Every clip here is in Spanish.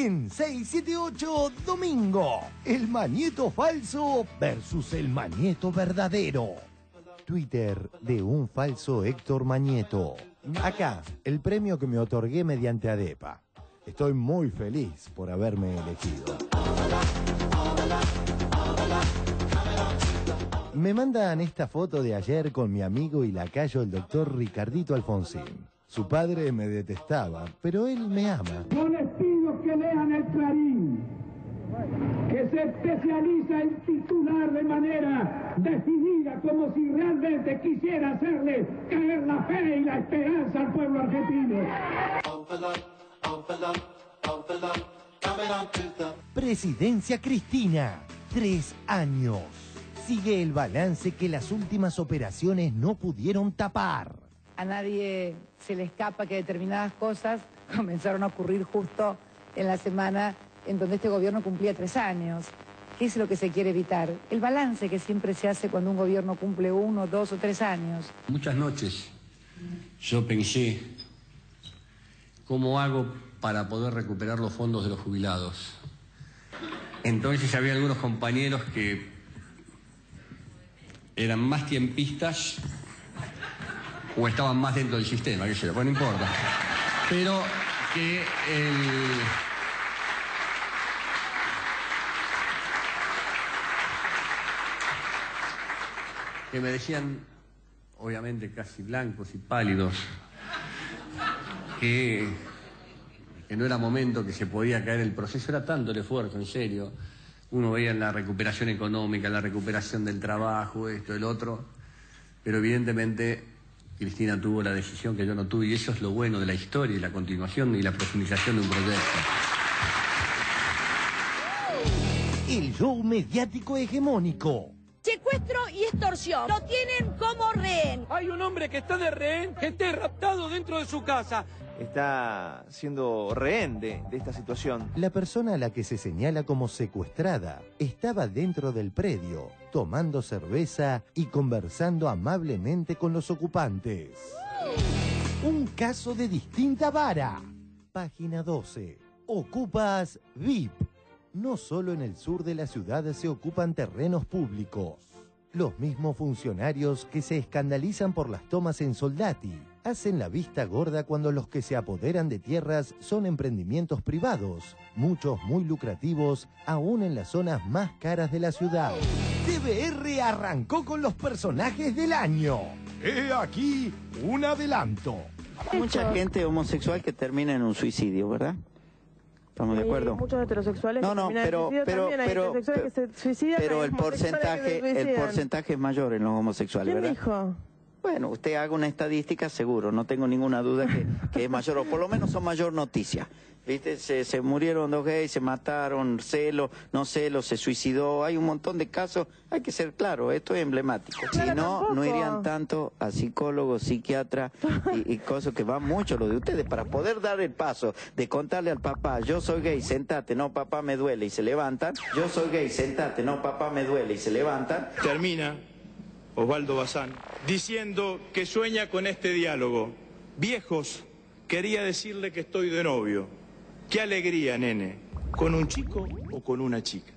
en 678 domingo. El Mañeto falso versus el Mañeto verdadero. Twitter de un falso Héctor Mañeto. Acá, el premio que me otorgué mediante ADEPA. Estoy muy feliz por haberme elegido. Me mandan esta foto de ayer con mi amigo y lacayo el doctor Ricardito Alfonsín. Su padre me detestaba, pero él me ama. Yo les pido que lean el Clarín, que se especializa el titular de manera decidida, como si realmente quisiera hacerle caer la fe y la esperanza al pueblo argentino. Presidencia Cristina, 3 años. Sigue el balance que las últimas operaciones no pudieron tapar. A nadie se le escapa que determinadas cosas comenzaron a ocurrir justo en la semana en donde este gobierno cumplía 3 años. ¿Qué es lo que se quiere evitar? El balance que siempre se hace cuando un gobierno cumple 1, 2 o 3 años. Muchas noches yo pensé, ¿cómo hago para poder recuperar los fondos de los jubilados? Entonces había algunos compañeros que eran más tiempistas o estaban más dentro del sistema, qué sé yo, pues no importa. Pero que me decían, obviamente casi blancos y pálidos, que no era momento, que se podía caer el proceso, era tanto el esfuerzo, en serio. Uno veía la recuperación económica, la recuperación del trabajo, esto, el otro, pero evidentemente Cristina tuvo la decisión que yo no tuve, y eso es lo bueno de la historia y la continuación y la profundización de un proyecto. El show mediático hegemónico. Secuestro y extorsión. Lo tienen como rehén. Hay un hombre que está de rehén, que está raptado dentro de su casa. Está siendo rehén de esta situación. La persona a la que se señala como secuestrada estaba dentro del predio, tomando cerveza y conversando amablemente con los ocupantes. Un caso de distinta vara. Página 12. Ocupas VIP. No solo en el sur de la ciudad se ocupan terrenos públicos. Los mismos funcionarios que se escandalizan por las tomas en Soldati hacen la vista gorda cuando los que se apoderan de tierras son emprendimientos privados, muchos muy lucrativos, aún en las zonas más caras de la ciudad. TVR arrancó con los personajes del año. He aquí un adelanto. Mucha gente homosexual que termina en un suicidio, ¿verdad? ¿Estamos de acuerdo? Muchos heterosexuales no, pero el porcentaje es mayor en los homosexuales, ¿Quién ¿verdad? dijo? Bueno, usted haga una estadística seguro, no tengo ninguna duda que es mayor, o por lo menos son mayor noticia. ¿Viste? Se murieron 2 gays, se mataron, no celos, se suicidó, hay un montón de casos, hay que ser claro, esto es emblemático. Si no, no irían tanto a psicólogos, psiquiatras y cosas que van mucho lo de ustedes, para poder dar el paso de contarle al papá, yo soy gay, sentate, no papá me duele, y se levantan, yo soy gay, sentate, no papá me duele, y se levantan. Termina Osvaldo Bazán diciendo que sueña con este diálogo. Viejos, quería decirle que estoy de novio. Qué alegría, nene. ¿Con un chico o con una chica?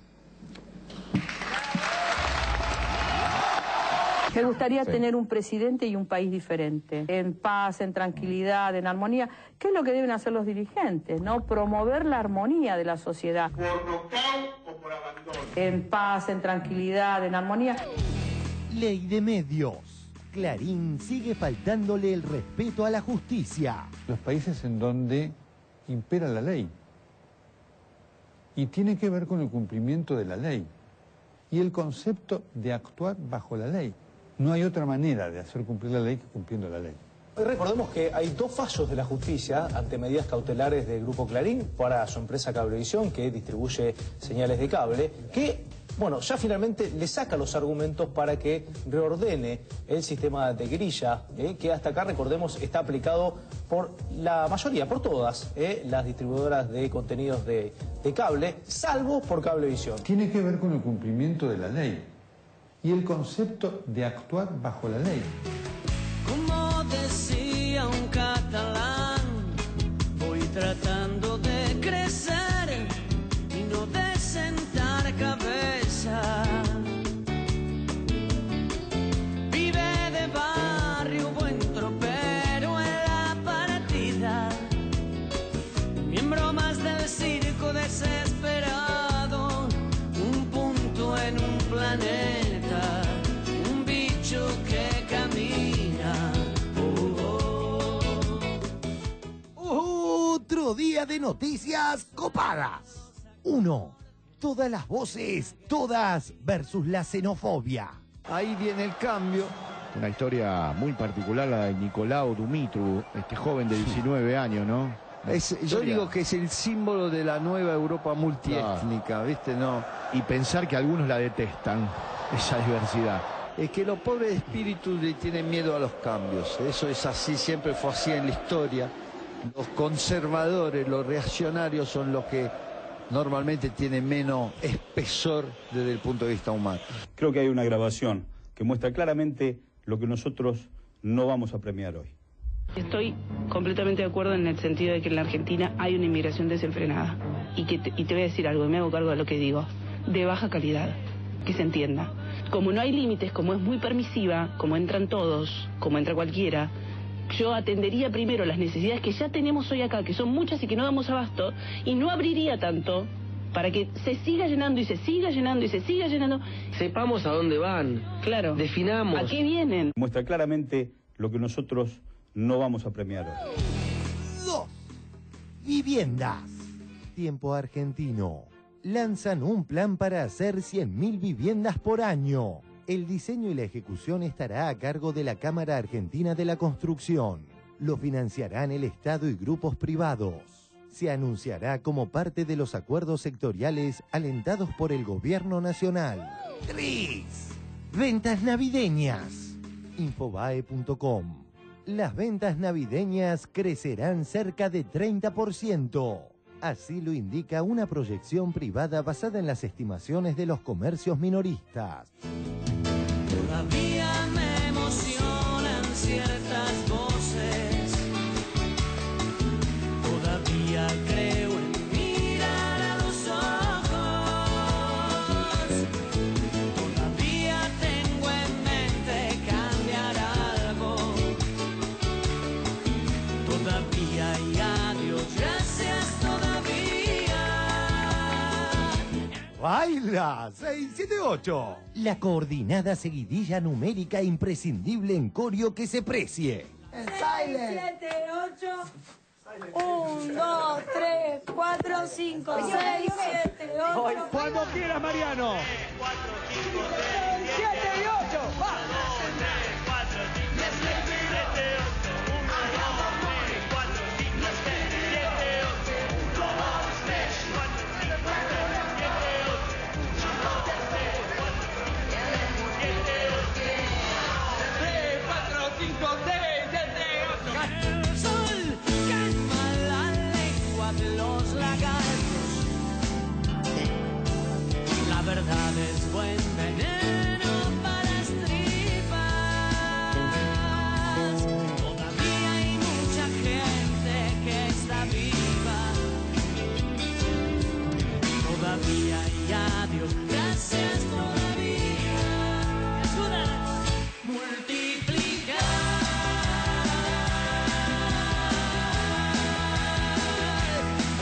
Me gustaría tener un presidente y un país diferente, en paz, en tranquilidad, en armonía. ¿Qué es lo que deben hacer los dirigentes? ¿No? Promover la armonía de la sociedad. ¿Por nocaut o por abandono? En paz, en tranquilidad, en armonía. Ley de medios. Clarín sigue faltándole el respeto a la justicia. Los países en donde impera la ley. Y tiene que ver con el cumplimiento de la ley. Y el concepto de actuar bajo la ley. No hay otra manera de hacer cumplir la ley que cumpliendo la ley. Hoy recordemos que hay 2 fallos de la justicia ante medidas cautelares del Grupo Clarín para su empresa Cablevisión, que distribuye señales de cable, que, bueno, ya finalmente le saca los argumentos para que reordene el sistema de grilla, que hasta acá, recordemos, está aplicado por la mayoría, por todas, las distribuidoras de contenidos de cable, salvo por Cablevisión. Tiene que ver con el cumplimiento de la ley y el concepto de actuar bajo la ley. Como decía un catalán, voy tratando de crecer planeta, un bicho que camina. Otro día de noticias copadas. 1. Todas las voces, todas versus la xenofobia. Ahí viene el cambio. Una historia muy particular, la de Nicolau Dumitru, este joven de 19 años, ¿no? Yo digo que es el símbolo de la nueva Europa multiétnica, claro. ¿viste? No. Y pensar que algunos la detestan, esa diversidad. Es que los pobres espíritus le tienen miedo a los cambios. Eso es así, siempre fue así en la historia. Los conservadores, los reaccionarios son los que normalmente tienen menos espesor desde el punto de vista humano. Creo que hay una grabación que muestra claramente lo que nosotros no vamos a premiar hoy. Estoy completamente de acuerdo en el sentido de que en la Argentina hay una inmigración desenfrenada. Y te voy a decir algo, y me hago cargo de lo que digo, de baja calidad, que se entienda. Como no hay límites, como es muy permisiva, como entran todos, como entra cualquiera, yo atendería primero las necesidades que ya tenemos hoy acá, que son muchas y que no damos abasto, y no abriría tanto para que se siga llenando y se siga llenando y se siga llenando. Sepamos a dónde van. Claro. Definamos. ¿A qué vienen? Muestra claramente lo que nosotros no vamos a premiar hoy. 2. Viviendas. Tiempo Argentino. Lanzan un plan para hacer 100.000 viviendas por año. El diseño y la ejecución estará a cargo de la Cámara Argentina de la Construcción. Lo financiarán el Estado y grupos privados. Se anunciará como parte de los acuerdos sectoriales alentados por el Gobierno Nacional. 3. Ventas navideñas. Infobae.com. Las ventas navideñas crecerán cerca de 30%. Así lo indica una proyección privada basada en las estimaciones de los comercios minoristas. Todavía me emocionan ciertas voces. Todavía creo en mirar a los ojos. Todavía tengo en mente cambiar algo. Todavía y adiós, gracias todavía. ¡Baila! 678. La coordinada seguidilla numérica imprescindible en coreo que se precie. 6, 7, 8. 1, 2, 3, 4, 5, 6, 7, 8. Cuando quieras, Mariano. 4, 5, 6, 7 y 8. ¡Va! 4, 5, 6, 7, 8. 1, 2, 3, 4, 5, 6, 7, 8. 1, 2, 3, 4, 5, 6, 7, 8. 1, 2, 3, 4, 5, 6, 7, 8. El sol calma la lengua de los lagartos. La verdad es buen veneno para las tripas. Todavía hay mucha gente que está viva. Todavía hay adiós, gracias todavía. Ayúdanos. Multiplicar.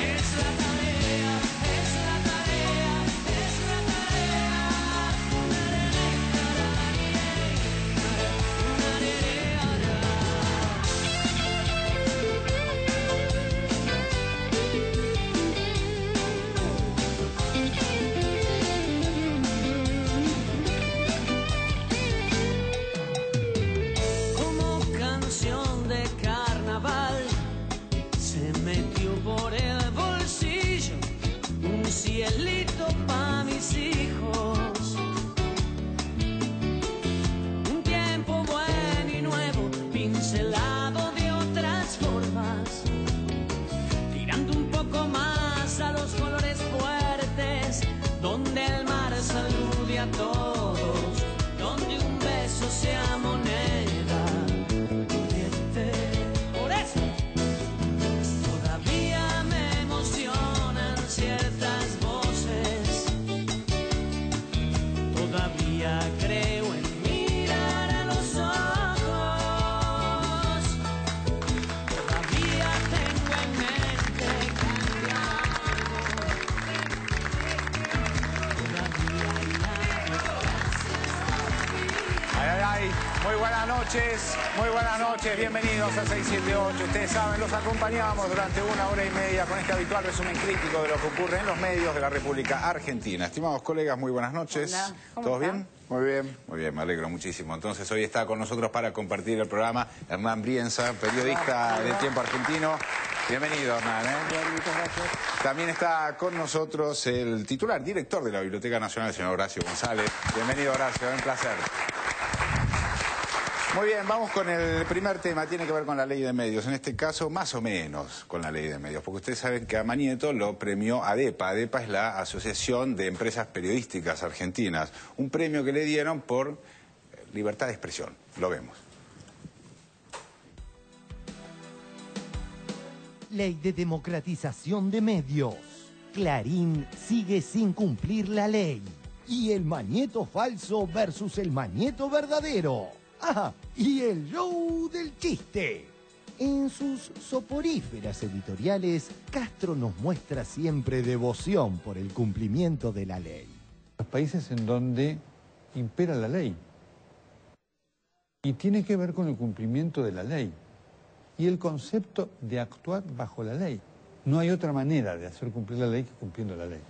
Es la tarea. muy buenas noches, bienvenidos a 678. Ustedes saben, los acompañamos durante 1 hora y media con este habitual resumen crítico de lo que ocurre en los medios de la República Argentina. Estimados colegas, muy buenas noches. Hola, ¿Todos bien? Muy bien. Muy bien, me alegro muchísimo. Entonces hoy está con nosotros para compartir el programa Hernán Brienza, periodista de Tiempo Argentino. Bienvenido, Hernán. Muchas gracias. También está con nosotros el titular, director de la Biblioteca Nacional, el señor Horacio González. Bienvenido, Horacio, un placer. Muy bien, vamos con el primer tema, tiene que ver con la ley de medios, en este caso más o menos con la ley de medios, porque ustedes saben que a Mañeto lo premió ADEPA. ADEPA es la Asociación de Empresas Periodísticas Argentinas, un premio que le dieron por libertad de expresión. Lo vemos. Ley de democratización de medios. Clarín sigue sin cumplir la ley. Y el Mañeto falso versus el Mañeto verdadero. Ah, y el show del chiste. En sus soporíferas editoriales, Castro nos muestra siempre devoción por el cumplimiento de la ley. Los países en donde impera la ley. Y tiene que ver con el cumplimiento de la ley. Y el concepto de actuar bajo la ley. No hay otra manera de hacer cumplir la ley que cumpliendo la ley.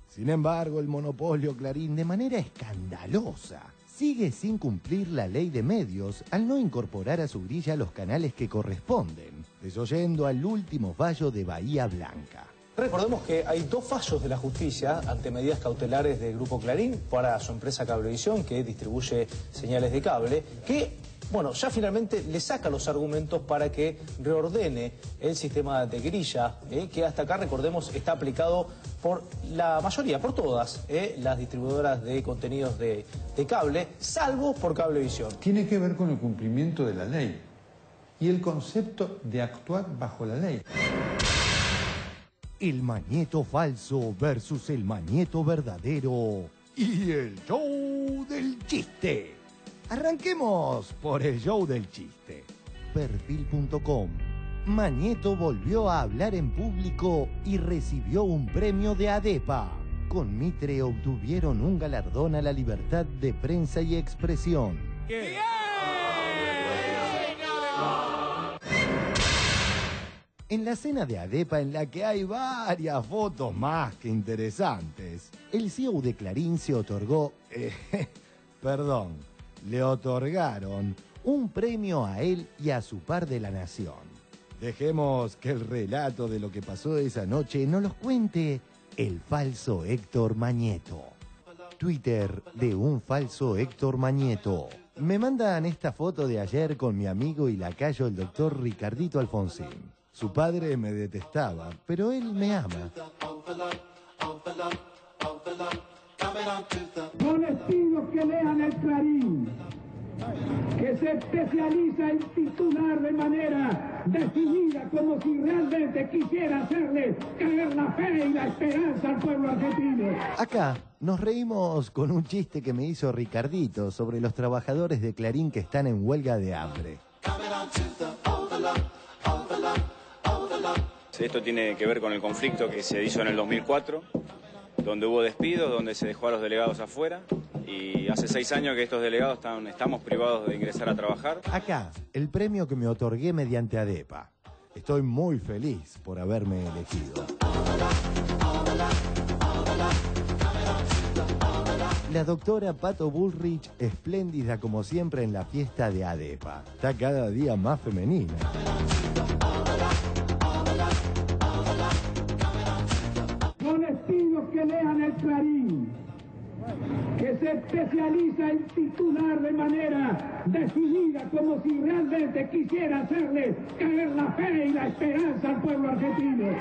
Sin embargo, el monopolio Clarín, de manera escandalosa, sigue sin cumplir la ley de medios al no incorporar a su grilla los canales que corresponden, desoyendo al último fallo de Bahía Blanca. Recordemos que hay 2 fallos de la justicia ante medidas cautelares del Grupo Clarín para su empresa Cablevisión, que distribuye señales de cable, que, bueno, ya finalmente le saca los argumentos para que reordene el sistema de grilla, que hasta acá, recordemos, está aplicado por la mayoría, por todas, las distribuidoras de contenidos de cable, salvo por Cablevisión. Tiene que ver con el cumplimiento de la ley y el concepto de actuar bajo la ley. El Mañeto falso versus el Mañeto verdadero y el show del chiste. Arranquemos por el show del chiste. Perfil.com. Mañeto volvió a hablar en público y recibió un premio de ADEPA. Con Mitre obtuvieron un galardón a la libertad de prensa y expresión. ¡Bien! En la cena de ADEPA, en la que hay varias fotos más que interesantes, el CEO de Clarín se otorgó... le otorgaron un premio a él y a su par de la nación. Dejemos que el relato de lo que pasó esa noche nos los cuente el falso Héctor Mañeto. Twitter de un falso Héctor Mañeto. Me mandan esta foto de ayer con mi amigo y lacayo el doctor Ricardito Alfonsín. Su padre me detestaba, pero él me ama. No les pido que lean el Clarín, que se especializa en titular de manera decidida, como si realmente quisiera hacerle caer la fe y la esperanza al pueblo argentino. Acá nos reímos con un chiste que me hizo Ricardito sobre los trabajadores de Clarín que están en huelga de hambre. Esto tiene que ver con el conflicto que se hizo en el 2004, donde hubo despidos, donde se dejó a los delegados afuera, y hace 6 años que estos delegados estamos privados de ingresar a trabajar. Acá, el premio que me otorgué mediante ADEPA. Estoy muy feliz por haberme elegido. La doctora Pato Bullrich, espléndida como siempre en la fiesta de ADEPA. Está cada día más femenina. No les pido que lean el Clarín, que se especializa en titular de manera decidida, como si realmente quisiera hacerle caer la fe y la esperanza al pueblo argentino.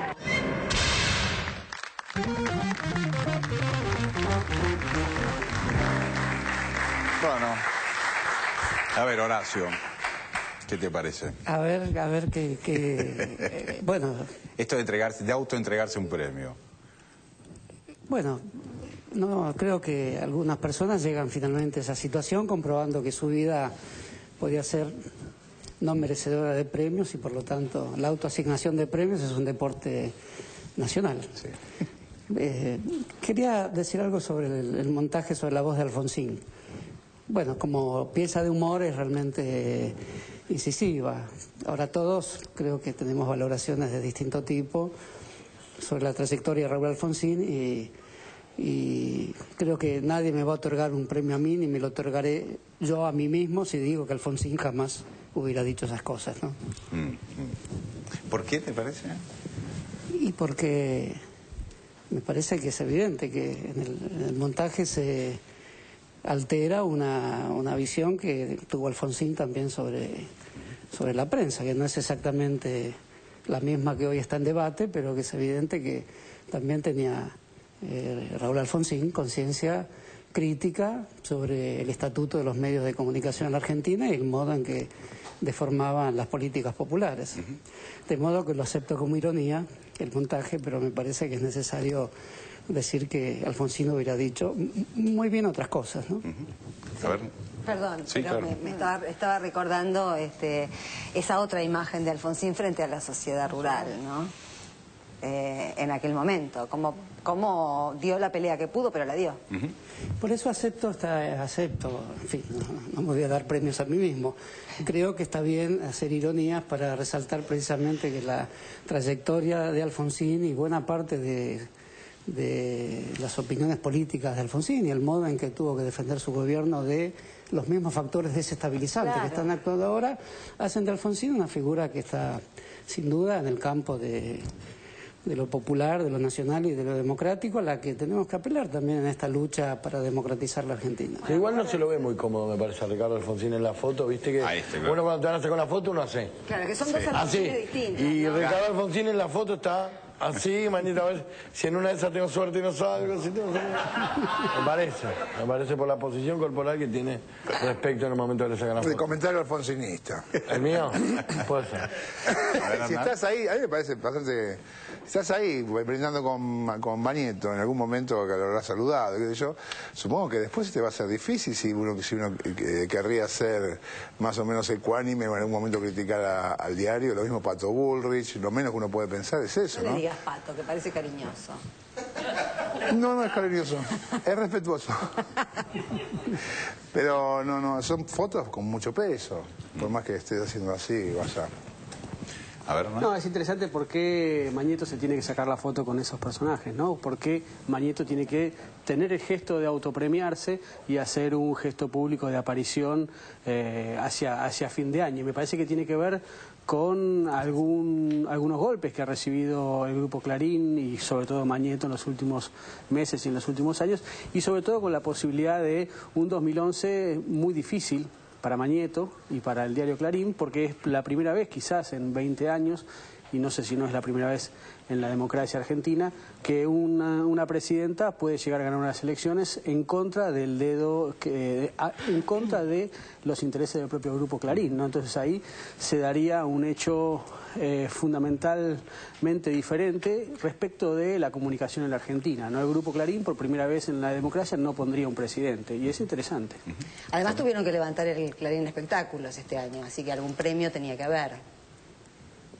Bueno, a ver, Horacio, ¿qué te parece? A ver que bueno. Esto de autoentregarse un premio. Bueno, no creo que algunas personas llegan finalmente a esa situación comprobando que su vida podía ser no merecedora de premios y por lo tanto la autoasignación de premios es un deporte nacional. Sí. Quería decir algo sobre el montaje sobre la voz de Alfonsín. bueno, como pieza de humor es realmente incisiva. Ahora todos creo que tenemos valoraciones de distinto tipo sobre la trayectoria de Raúl Alfonsín y creo que nadie me va a otorgar un premio a mí, ni me lo otorgaré yo a mí mismo si digo que Alfonsín jamás hubiera dicho esas cosas, ¿no? ¿Por qué te parece? Y porque me parece que es evidente que en el montaje se altera una visión que tuvo Alfonsín también sobre la prensa, que no es exactamente la misma que hoy está en debate, pero que es evidente que también tenía Raúl Alfonsín conciencia crítica sobre el estatuto de los medios de comunicación en la Argentina y el modo en que deformaban las políticas populares. De modo que lo acepto como ironía el montaje, pero me parece que es necesario decir que Alfonsín hubiera dicho muy bien otras cosas, ¿no? A ver. Perdón, Sí, pero claro. me estaba recordando esa otra imagen de Alfonsín frente a la sociedad rural, ¿no? En aquel momento, como dio la pelea que pudo, pero la dio. Por eso acepto, en fin, no me voy a dar premios a mí mismo. Creo que está bien hacer ironías para resaltar precisamente que la trayectoria de Alfonsín y buena parte de las opiniones políticas de Alfonsín y el modo en que tuvo que defender su gobierno de los mismos factores desestabilizantes que están actuando ahora, hacen de Alfonsín una figura que está sin duda en el campo de lo popular, de lo nacional y de lo democrático, a la que tenemos que apelar también en esta lucha para democratizar la Argentina. Igual no se lo ve muy cómodo, me parece, a Ricardo Alfonsín en la foto, viste que bueno, cuando te van a hacer con la foto uno hace. Claro, que son dos Alfonsines distintos. Y ¿no? Ricardo Alfonsín en la foto está así, manita, a ver si en una de esas tengo suerte y no salgo, si tengo suerte. Me parece por la posición corporal que tiene respecto en el momento de le sacan la foto. El comentario alfonsinista. ¿El mío? Puede ser. Si estás ahí, a mí me parece bastante... Estás ahí brindando con Bañeto, en algún momento que lo habrás saludado, qué sé yo. Supongo que después te va a ser difícil si uno querría ser más o menos ecuánime o en algún momento criticar al diario. Lo mismo Pato Bullrich, lo menos que uno puede pensar es eso, No ¿no? le digas Pato, que parece cariñoso. No es cariñoso, es respetuoso. Pero no, son fotos con mucho peso. Por más que estés haciendo así, vaya. A ver, ¿no? No, es interesante por qué Mañeto se tiene que sacar la foto con esos personajes, ¿no? Por qué Mañeto tiene que tener el gesto de autopremiarse y hacer un gesto público de aparición hacia fin de año. Y me parece que tiene que ver con algunos golpes que ha recibido el Grupo Clarín y sobre todo Mañeto en los últimos meses y en los últimos años, y sobre todo con la posibilidad de un 2011 muy difícil para Mañeto y para el diario Clarín, porque es la primera vez quizás en 20 años, y no sé si no es la primera vez en la democracia argentina, que una presidenta puede llegar a ganar unas elecciones en contra del en contra de los intereses del propio Grupo Clarín, ¿no? Entonces ahí se daría un hecho fundamentalmente diferente respecto de la comunicación en la Argentina, ¿no? El Grupo Clarín por primera vez en la democracia no pondría un presidente, y es interesante. Además tuvieron que levantar el Clarín Espectáculos este año, así que algún premio tenía que haber.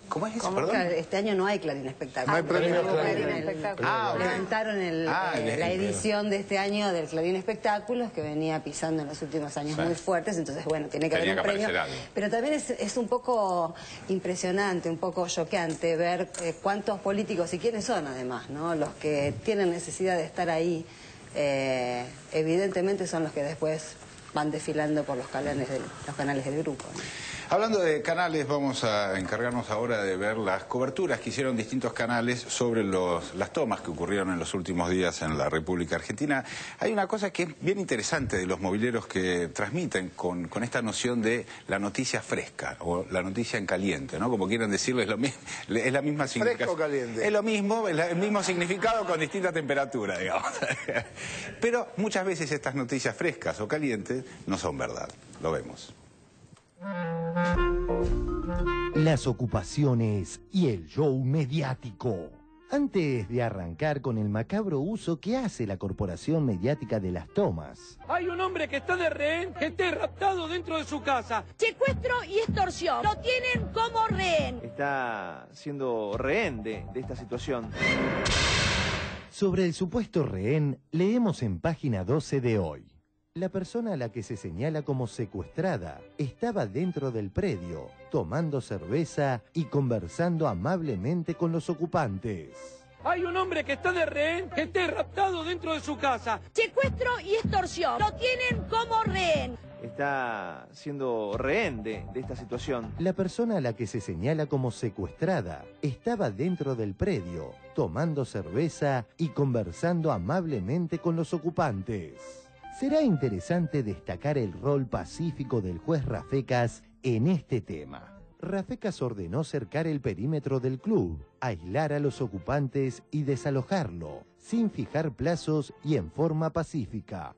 ¿Cómo es eso? ¿Cómo? Perdón. Este año no hay Clarín Espectáculos. No hay premio Clarín Espectáculos. Ok. Levantaron la edición de este año del Clarín Espectáculos, que venía pisando en los últimos años muy fuertes, entonces bueno, tiene que haber un premio. Pero también es un poco impresionante, un poco choqueante ver cuántos políticos y quiénes son además, ¿no? Los que tienen necesidad de estar ahí, evidentemente son los que después van desfilando por los canales del grupo, ¿no? Hablando de canales, vamos a encargarnos ahora de ver las coberturas que hicieron distintos canales sobre las tomas que ocurrieron en los últimos días en la República Argentina. Hay una cosa que es bien interesante de los mobileros que transmiten con esta noción de la noticia fresca o la noticia en caliente, ¿no? Como quieran decirlo, es la misma significación. Fresco o caliente. Es lo mismo, el mismo significado con distinta temperatura, digamos. Pero muchas veces estas noticias frescas o calientes no son verdad. Lo vemos. Las ocupaciones y el show mediático. Antes de arrancar con el macabro uso que hace la corporación mediática de las tomas. Hay un hombre que está de rehén, que está raptado dentro de su casa. Secuestro y extorsión. Lo tienen como rehén. Está siendo rehén de esta situación. Sobre el supuesto rehén, leemos en página 12 de hoy. La persona a la que se señala como secuestrada estaba dentro del predio, tomando cerveza y conversando amablemente con los ocupantes. Hay un hombre que está de rehén, que está raptado dentro de su casa. Secuestro y extorsión. Lo tienen como rehén. Está siendo rehén de esta situación. La persona a la que se señala como secuestrada estaba dentro del predio, tomando cerveza y conversando amablemente con los ocupantes. Será interesante destacar el rol pacífico del juez Rafecas en este tema. Rafecas ordenó cercar el perímetro del club, aislar a los ocupantes y desalojarlo, sin fijar plazos y en forma pacífica.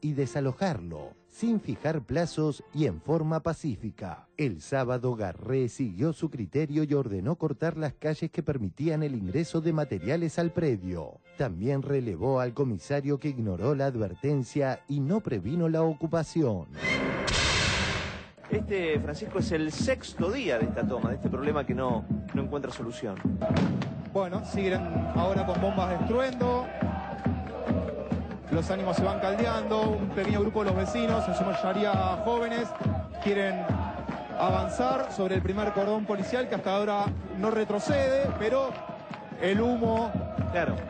El sábado Garré siguió su criterio y ordenó cortar las calles que permitían el ingreso de materiales al predio. También relevó al comisario que ignoró la advertencia y no previno la ocupación. Este, Francisco, es el 6º día de esta toma, de este problema que no encuentra solución. Bueno, siguen ahora con bombas de estruendo. Los ánimos se van caldeando. Un pequeño grupo de los vecinos, en su mayoría jóvenes, quieren avanzar sobre el primer cordón policial, que hasta ahora no retrocede, pero el humo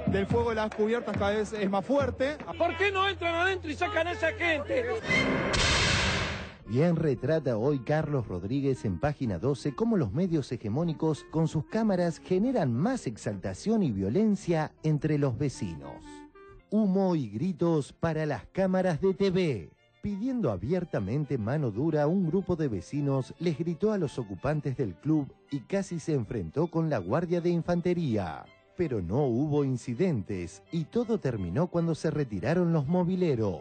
del fuego de las cubiertas cada vez es más fuerte. ¿Por qué no entran adentro y sacan a esa gente? Bien retrata hoy Carlos Rodríguez en Página 12 cómo los medios hegemónicos con sus cámaras generan más exaltación y violencia entre los vecinos. Humo y gritos para las cámaras de TV. Pidiendo abiertamente mano dura, un grupo de vecinos les gritó a los ocupantes del club y casi se enfrentó con la guardia de infantería. Pero no hubo incidentes y todo terminó cuando se retiraron los mobileros.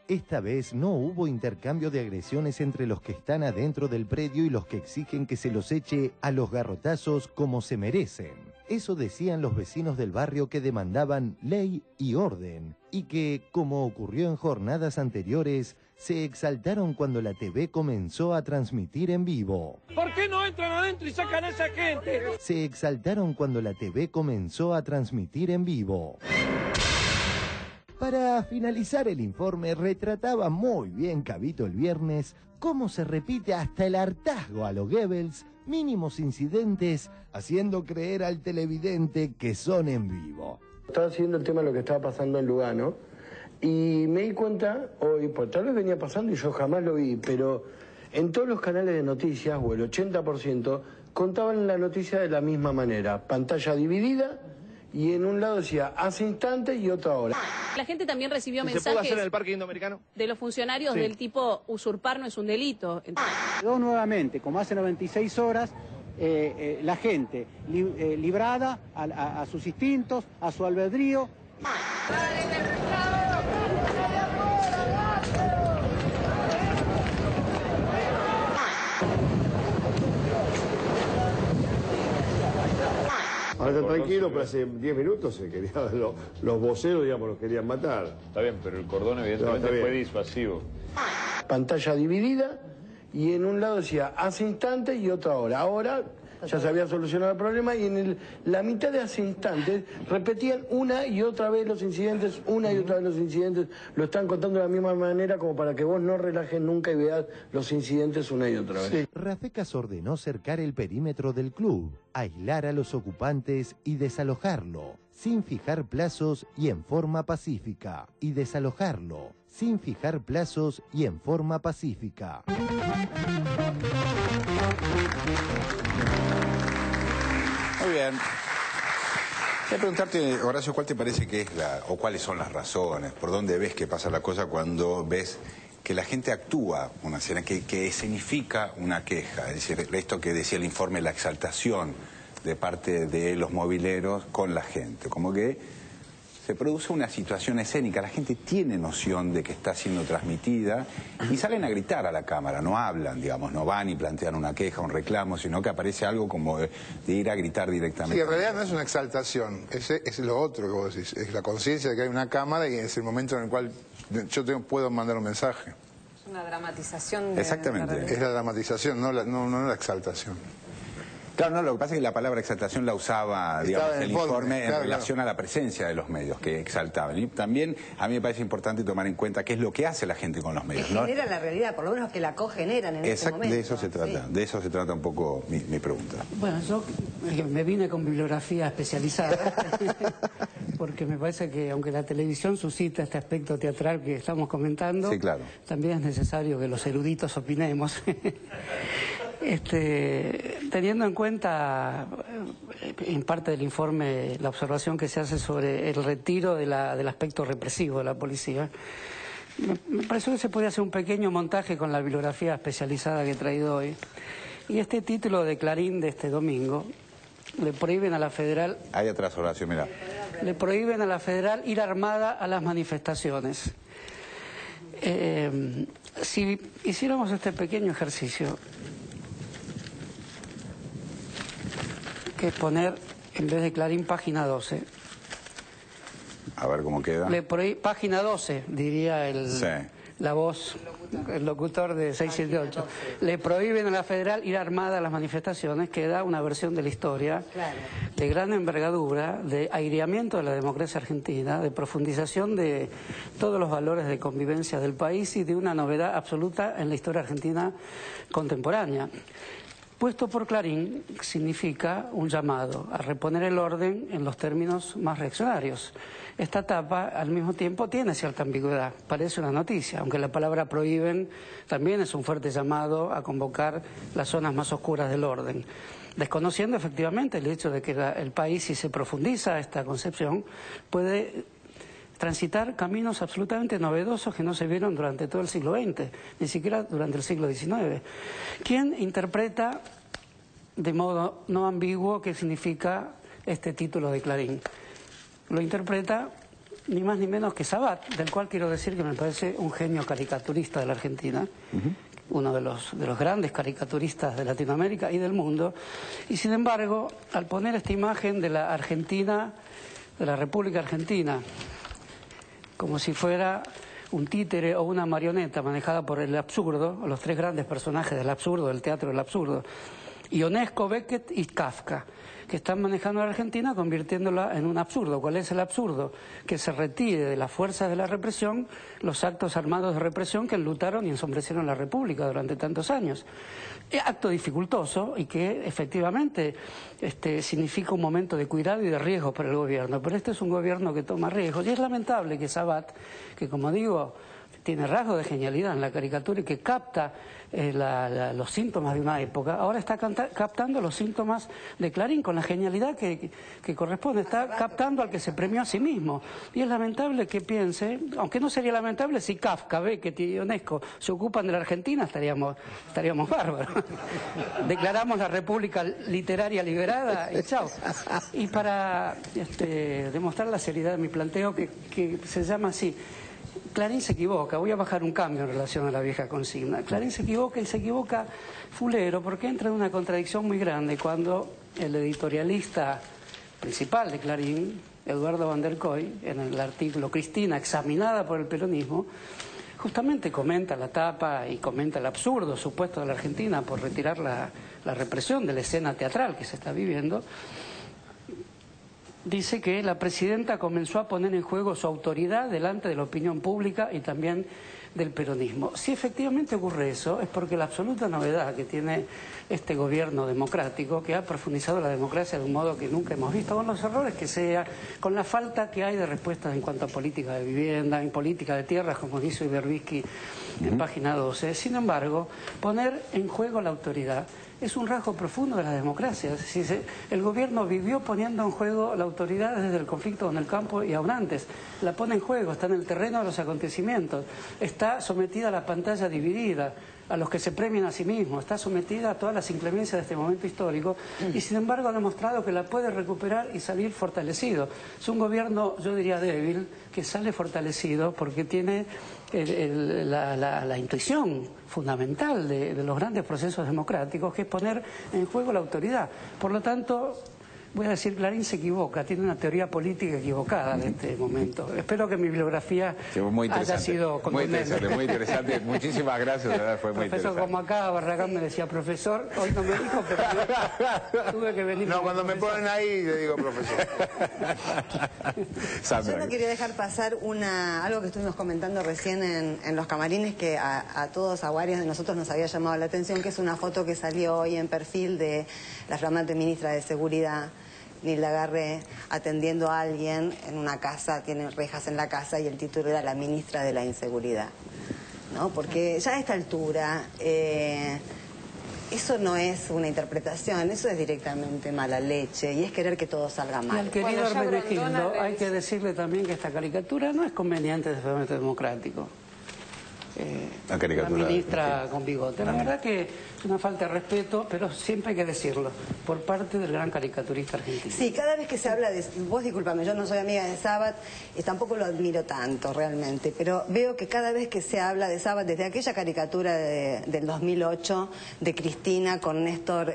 Esta vez no hubo intercambio de agresiones entre los que están adentro del predio y los que exigen que se los eche a los garrotazos como se merecen. Eso decían los vecinos del barrio que demandaban ley y orden y que, como ocurrió en jornadas anteriores, se exaltaron cuando la TV comenzó a transmitir en vivo. ¿Por qué no entran adentro y sacan a esa gente? Para finalizar el informe, retrataba muy bien Cabito el viernes cómo se repite hasta el hartazgo a los Goebbels, mínimos incidentes, haciendo creer al televidente que son en vivo. Estaba siguiendo el tema de lo que estaba pasando en Lugano y me di cuenta hoy, pues tal vez venía pasando y yo jamás lo vi, pero en todos los canales de noticias, o el 80%, contaban la noticia de la misma manera. Pantalla dividida y en un lado decía hace instantes y otra hora. La gente también recibió mensajes. ¿Se puede hacer en el Parque Indoamericano? De los funcionarios del tipo usurpar no es un delito. Quedó nuevamente, como hace 96 horas, la gente librada a sus instintos, a su albedrío. Ahora está tranquilo, pero hace 10 minutos se quería, los voceros, digamos, los querían matar. Está bien, pero el cordón evidentemente fue disuasivo. Pantalla dividida y en un lado decía hace instantes y otra hora. Ahora ya se había solucionado el problema y en la mitad de hace instantes repetían una y otra vez los incidentes, lo están contando de la misma manera como para que vos no relajes nunca y veas los incidentes una y otra vez. Sí. Rafecas ordenó cercar el perímetro del club, aislar a los ocupantes y desalojarlo, sin fijar plazos y en forma pacífica. Muy bien. Voy a preguntarte, Horacio, ¿cuál te parece que es o cuáles son las razones? ¿Por dónde ves que pasa la cosa cuando ves que la gente actúa una escena, que escenifica una queja? Es decir, esto que decía el informe, la exaltación de parte de los mobileros con la gente. Como que se produce una situación escénica, la gente tiene noción de que está siendo transmitida y salen a gritar a la cámara, no hablan, digamos, no van y plantean una queja, un reclamo, sino que aparece algo como de ir a gritar directamente. Sí, en realidad no es una exaltación, es lo otro que vos decís, es la conciencia de que hay una cámara y es el momento en el cual yo puedo mandar un mensaje. Es una dramatización de... Exactamente. Es la dramatización, no la exaltación. Claro, no, lo que pasa es que la palabra exaltación la usaba, digamos, el informe en relación a la presencia de los medios que exaltaban. Y también a mí me parece importante tomar en cuenta qué es lo que hace la gente con los medios. Que genera la realidad, por lo menos que la cogeneran en este momento. De eso se trata, de eso se trata un poco mi pregunta. Bueno, yo me vine con bibliografía especializada, porque me parece que aunque la televisión suscita este aspecto teatral que estamos comentando, sí, claro, también es necesario que los eruditos opinemos. Teniendo en cuenta, en parte del informe, la observación que se hace sobre el retiro del aspecto represivo de la policía, me pareció que se podía hacer un pequeño montaje con la bibliografía especializada que he traído hoy. Y este título de Clarín de este domingo: le prohíben a la Federal... Ahí atrás, Horacio, mira. Le prohíben a la Federal ir armada a las manifestaciones. Si hiciéramos este pequeño ejercicio, que es poner, en vez de Clarín, página 12. A ver cómo queda. Página 12, diría sí, la voz, el locutor de 678. Le prohíben a la Federal ir armada a las manifestaciones, que da una versión de la historia, claro, de gran envergadura, de aireamiento de la democracia argentina, de profundización de todos los valores de convivencia del país y de una novedad absoluta en la historia argentina contemporánea. Puesto por Clarín significa un llamado a reponer el orden en los términos más reaccionarios. Esta etapa, al mismo tiempo, tiene cierta ambigüedad. Parece una noticia, aunque la palabra prohíben también es un fuerte llamado a convocar las zonas más oscuras del orden, desconociendo efectivamente el hecho de que el país, si se profundiza esta concepción, puede transitar caminos absolutamente novedosos que no se vieron durante todo el siglo XX, ni siquiera durante el siglo XIX. ¿Quién interpreta de modo no ambiguo qué significa este título de Clarín? Lo interpreta ni más ni menos que Sabat, del cual quiero decir que me parece un genio caricaturista de la Argentina, uno de los grandes caricaturistas de Latinoamérica y del mundo, y sin embargo, al poner esta imagen de la Argentina, de la República Argentina, como si fuera un títere o una marioneta manejada por el absurdo, los tres grandes personajes del absurdo, del teatro del absurdo, Ionesco, Beckett y Kafka, que están manejando a la Argentina convirtiéndola en un absurdo. ¿Cuál es el absurdo? Que se retire de las fuerzas de la represión los actos armados de represión que enlutaron y ensombrecieron la República durante tantos años. Acto dificultoso y que efectivamente significa un momento de cuidado y de riesgo para el gobierno, pero este es un gobierno que toma riesgos y es lamentable que Sabat, que como digo, tiene rasgos de genialidad en la caricatura y que capta los síntomas de una época, ahora está captando los síntomas de Clarín con la genialidad que corresponde, está captando al que se premió a sí mismo. Y es lamentable que piense, aunque no sería lamentable si Kafka, Beckett y Ionesco se ocupan de la Argentina, estaríamos bárbaros. Declaramos la República Literaria liberada y chao. Y para demostrar la seriedad de mi planteo, que se llama así: Clarín se equivoca. Voy a bajar un cambio en relación a la vieja consigna. Clarín se equivoca, y se equivoca fulero, porque entra en una contradicción muy grande cuando el editorialista principal de Clarín, Eduardo Van der Koy, en el artículo Cristina, examinada por el peronismo, justamente comenta la tapa y comenta el absurdo supuesto de la Argentina por retirar la represión de la escena teatral que se está viviendo. Dice que la presidenta comenzó a poner en juego su autoridad delante de la opinión pública y también del peronismo. Si efectivamente ocurre eso, es porque la absoluta novedad que tiene este gobierno democrático, que ha profundizado la democracia de un modo que nunca hemos visto, con los errores que sea, con la falta que hay de respuestas en cuanto a política de vivienda, en política de tierras, como dice Berbisky en página 12. Sin embargo, poner en juego la autoridad es un rasgo profundo de la democracia. El gobierno vivió poniendo en juego la autoridad desde el conflicto en el campo y aún antes. La pone en juego, está en el terreno de los acontecimientos, está sometida a la pantalla dividida, a los que se premian a sí mismos, está sometida a todas las inclemencias de este momento histórico y sin embargo ha demostrado que la puede recuperar y salir fortalecido. Es un gobierno, yo diría, débil, que sale fortalecido porque tiene la intuición fundamental de los grandes procesos democráticos, que es poner en juego la autoridad. Por lo tanto, voy a decir, Clarín se equivoca, tiene una teoría política equivocada en este momento. Espero que mi bibliografía haya sido contundente. Muy interesante. Muchísimas gracias, de verdad, fue muy profesor, interesante. como acá Barragán me decía profesor, hoy no me dijo, pero tuve que venir. No, cuando me ponen ahí le digo profesor. Yo no quería dejar pasar algo que estuvimos comentando recién en los camarines, que a todos, a varios de nosotros nos había llamado la atención, que es una foto que salió hoy en Perfil de la flamante ministra de Seguridad, Nilda Garré, atendiendo a alguien en una casa, tiene rejas en la casa, y el título era La ministra de la Inseguridad, ¿no? Porque ya a esta altura eso no es una interpretación, eso es directamente mala leche y es querer que todo salga mal. Y al querido Hermenegildo hay que decirle también que esta caricatura no es conveniente desde el momento democrático. La ministra con bigote. La verdad que es una falta de respeto, pero siempre hay que decirlo, por parte del gran caricaturista argentino. Sí, cada vez que se habla de... Vos discúlpame, yo no soy amiga de Sabat y tampoco lo admiro tanto realmente, pero veo que cada vez que se habla de Sabat, desde aquella caricatura del 2008 de Cristina con Néstor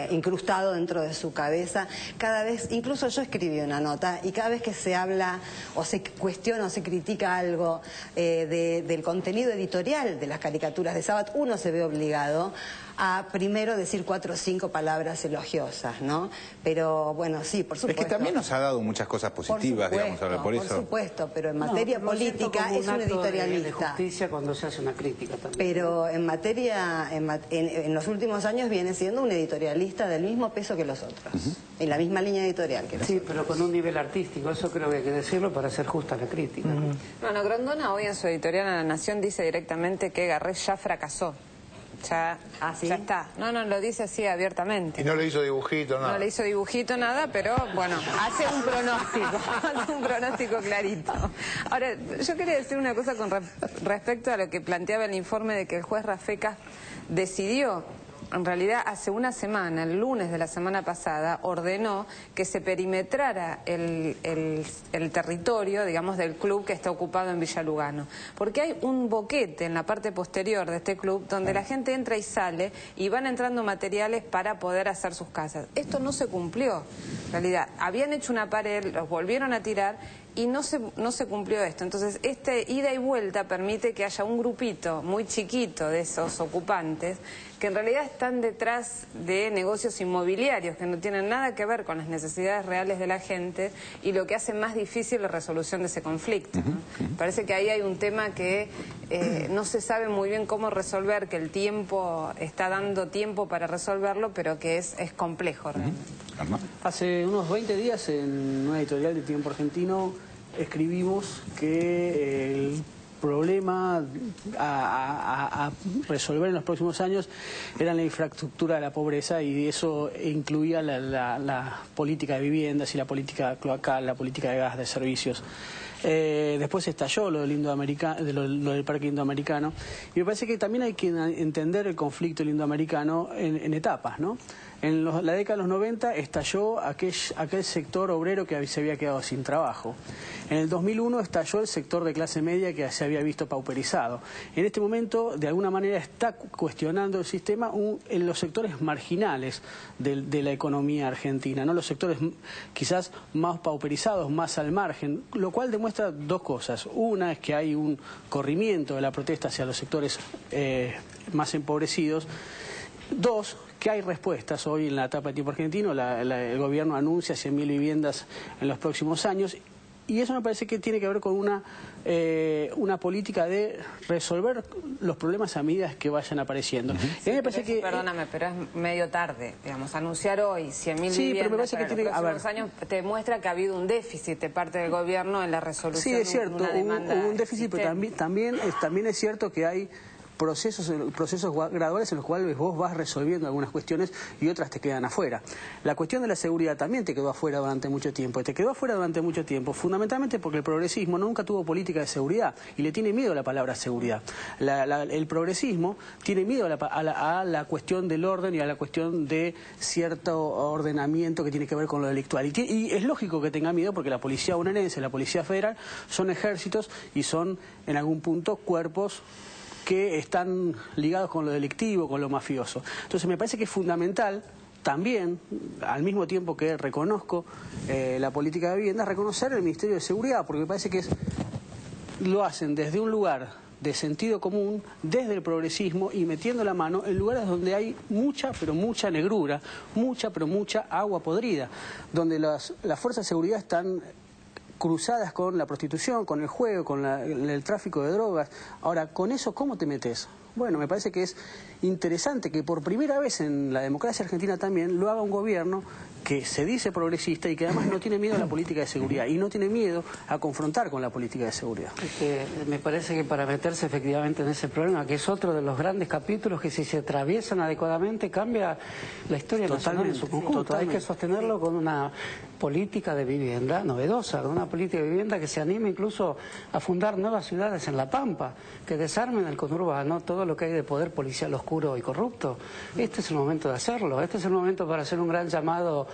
incrustado dentro de su cabeza, cada vez, incluso yo escribí una nota, y cada vez que se habla o se cuestiona o se critica algo del contenido editorial de las caricaturas de Sabat, uno se ve obligado a primero decir 4 o 5 palabras elogiosas, ¿no? Pero bueno, sí, por supuesto. Es que también nos ha dado muchas cosas positivas, digamos, por eso. Por supuesto, pero en materia política es un editorialista. De justicia cuando se hace una crítica también. Pero en materia, en los últimos años viene siendo un editorialista del mismo peso que los otros, en la misma línea editorial que los otros. Sí, pero con un nivel artístico, eso creo que hay que decirlo para hacer justa la crítica. Bueno, Grondona hoy en su editorial a La Nación dice directamente que Garré ya fracasó. Ya está. No, lo dice así abiertamente. Y no le hizo dibujito, nada. No le hizo dibujito, nada, pero bueno, hace un pronóstico clarito. Ahora, yo quería decir una cosa con respecto a lo que planteaba el informe de que el juez Rafecas decidió. En realidad, hace una semana, el lunes de la semana pasada, ordenó que se perimetrara el territorio, digamos, del club que está ocupado en Villa Lugano. Porque hay un boquete en la parte posterior de este club donde la gente entra y sale y van entrando materiales para poder hacer sus casas. Esto no se cumplió. En realidad, habían hecho una pared, los volvieron a tirar y no se cumplió esto. Entonces, este ida y vuelta permite que haya un grupito muy chiquito de esos ocupantes que en realidad están detrás de negocios inmobiliarios que no tienen nada que ver con las necesidades reales de la gente y lo que hace más difícil la resolución de ese conflicto, ¿no? Parece que ahí hay un tema que no se sabe muy bien cómo resolver, que el tiempo está dando tiempo para resolverlo, pero que es complejo realmente. Hace unos 20 días en una editorial de Tiempo Argentino escribimos que el problema a resolver en los próximos años era la infraestructura de la pobreza, y eso incluía la política de viviendas y la política cloacal, la política de gas, de servicios. Después estalló lo del lo del Parque Indoamericano, y me parece que también hay que entender el conflicto indoamericano en etapas, ¿no? En la década de los 90 estalló aquel sector obrero que se había quedado sin trabajo. En el 2001 estalló el sector de clase media que se había visto pauperizado. En este momento, de alguna manera, está cuestionando el sistema en los sectores marginales de la economía argentina, ¿no? Los sectores quizás más pauperizados, más al margen, lo cual demuestra dos cosas. Una es que hay un corrimiento de la protesta hacia los sectores más empobrecidos. Dos, que hay respuestas. Hoy en la etapa de Tiempo Argentino el gobierno anuncia 100.000 viviendas en los próximos años, y eso me parece que tiene que ver con una política de resolver los problemas a medida que vayan apareciendo. Sí, me parece perdóname, pero es medio tarde, digamos, anunciar hoy 100.000 viviendas pero me parece que para los próximos años te muestra que ha habido un déficit de parte del gobierno en la resolución. Sí, es cierto, de una demanda hubo un déficit, pero también es cierto que hay procesos graduales en los cuales vos vas resolviendo algunas cuestiones y otras te quedan afuera. La cuestión de la seguridad también te quedó afuera durante mucho tiempo, y te quedó afuera durante mucho tiempo fundamentalmente porque el progresismo nunca tuvo política de seguridad y le tiene miedo a la palabra seguridad. El progresismo tiene miedo a la cuestión del orden y a la cuestión de cierto ordenamiento que tiene que ver con lo delictual. Y es lógico que tenga miedo porque la policía bonaerense, la policía federal son ejércitos y son en algún punto cuerpos que están ligados con lo delictivo, con lo mafioso. Entonces me parece que es fundamental también, al mismo tiempo que reconozco la política de vivienda, reconocer el Ministerio de Seguridad, porque me parece que lo hacen desde un lugar de sentido común, desde el progresismo y metiendo la mano en lugares donde hay mucha, pero mucha negrura, mucha, pero mucha agua podrida, donde las fuerzas de seguridad están cruzadas con la prostitución, con el juego, con el tráfico de drogas. Ahora, ¿con eso cómo te metes? Bueno, me parece que es interesante que por primera vez en la democracia argentina también lo haga un gobierno que se dice progresista y que además no tiene miedo a la política de seguridad y no tiene miedo a confrontar con la política de seguridad. Me parece que para meterse efectivamente en ese problema, que es otro de los grandes capítulos que si se atraviesan adecuadamente cambia la historia nacional en su conjunto. Hay que sostenerlo con una política de vivienda novedosa, con una política de vivienda que se anime incluso a fundar nuevas ciudades en La Pampa, que desarmen el conurbano, todo lo que hay de poder policial oscuro y corrupto. Este es el momento de hacerlo, este es el momento para hacer un gran llamado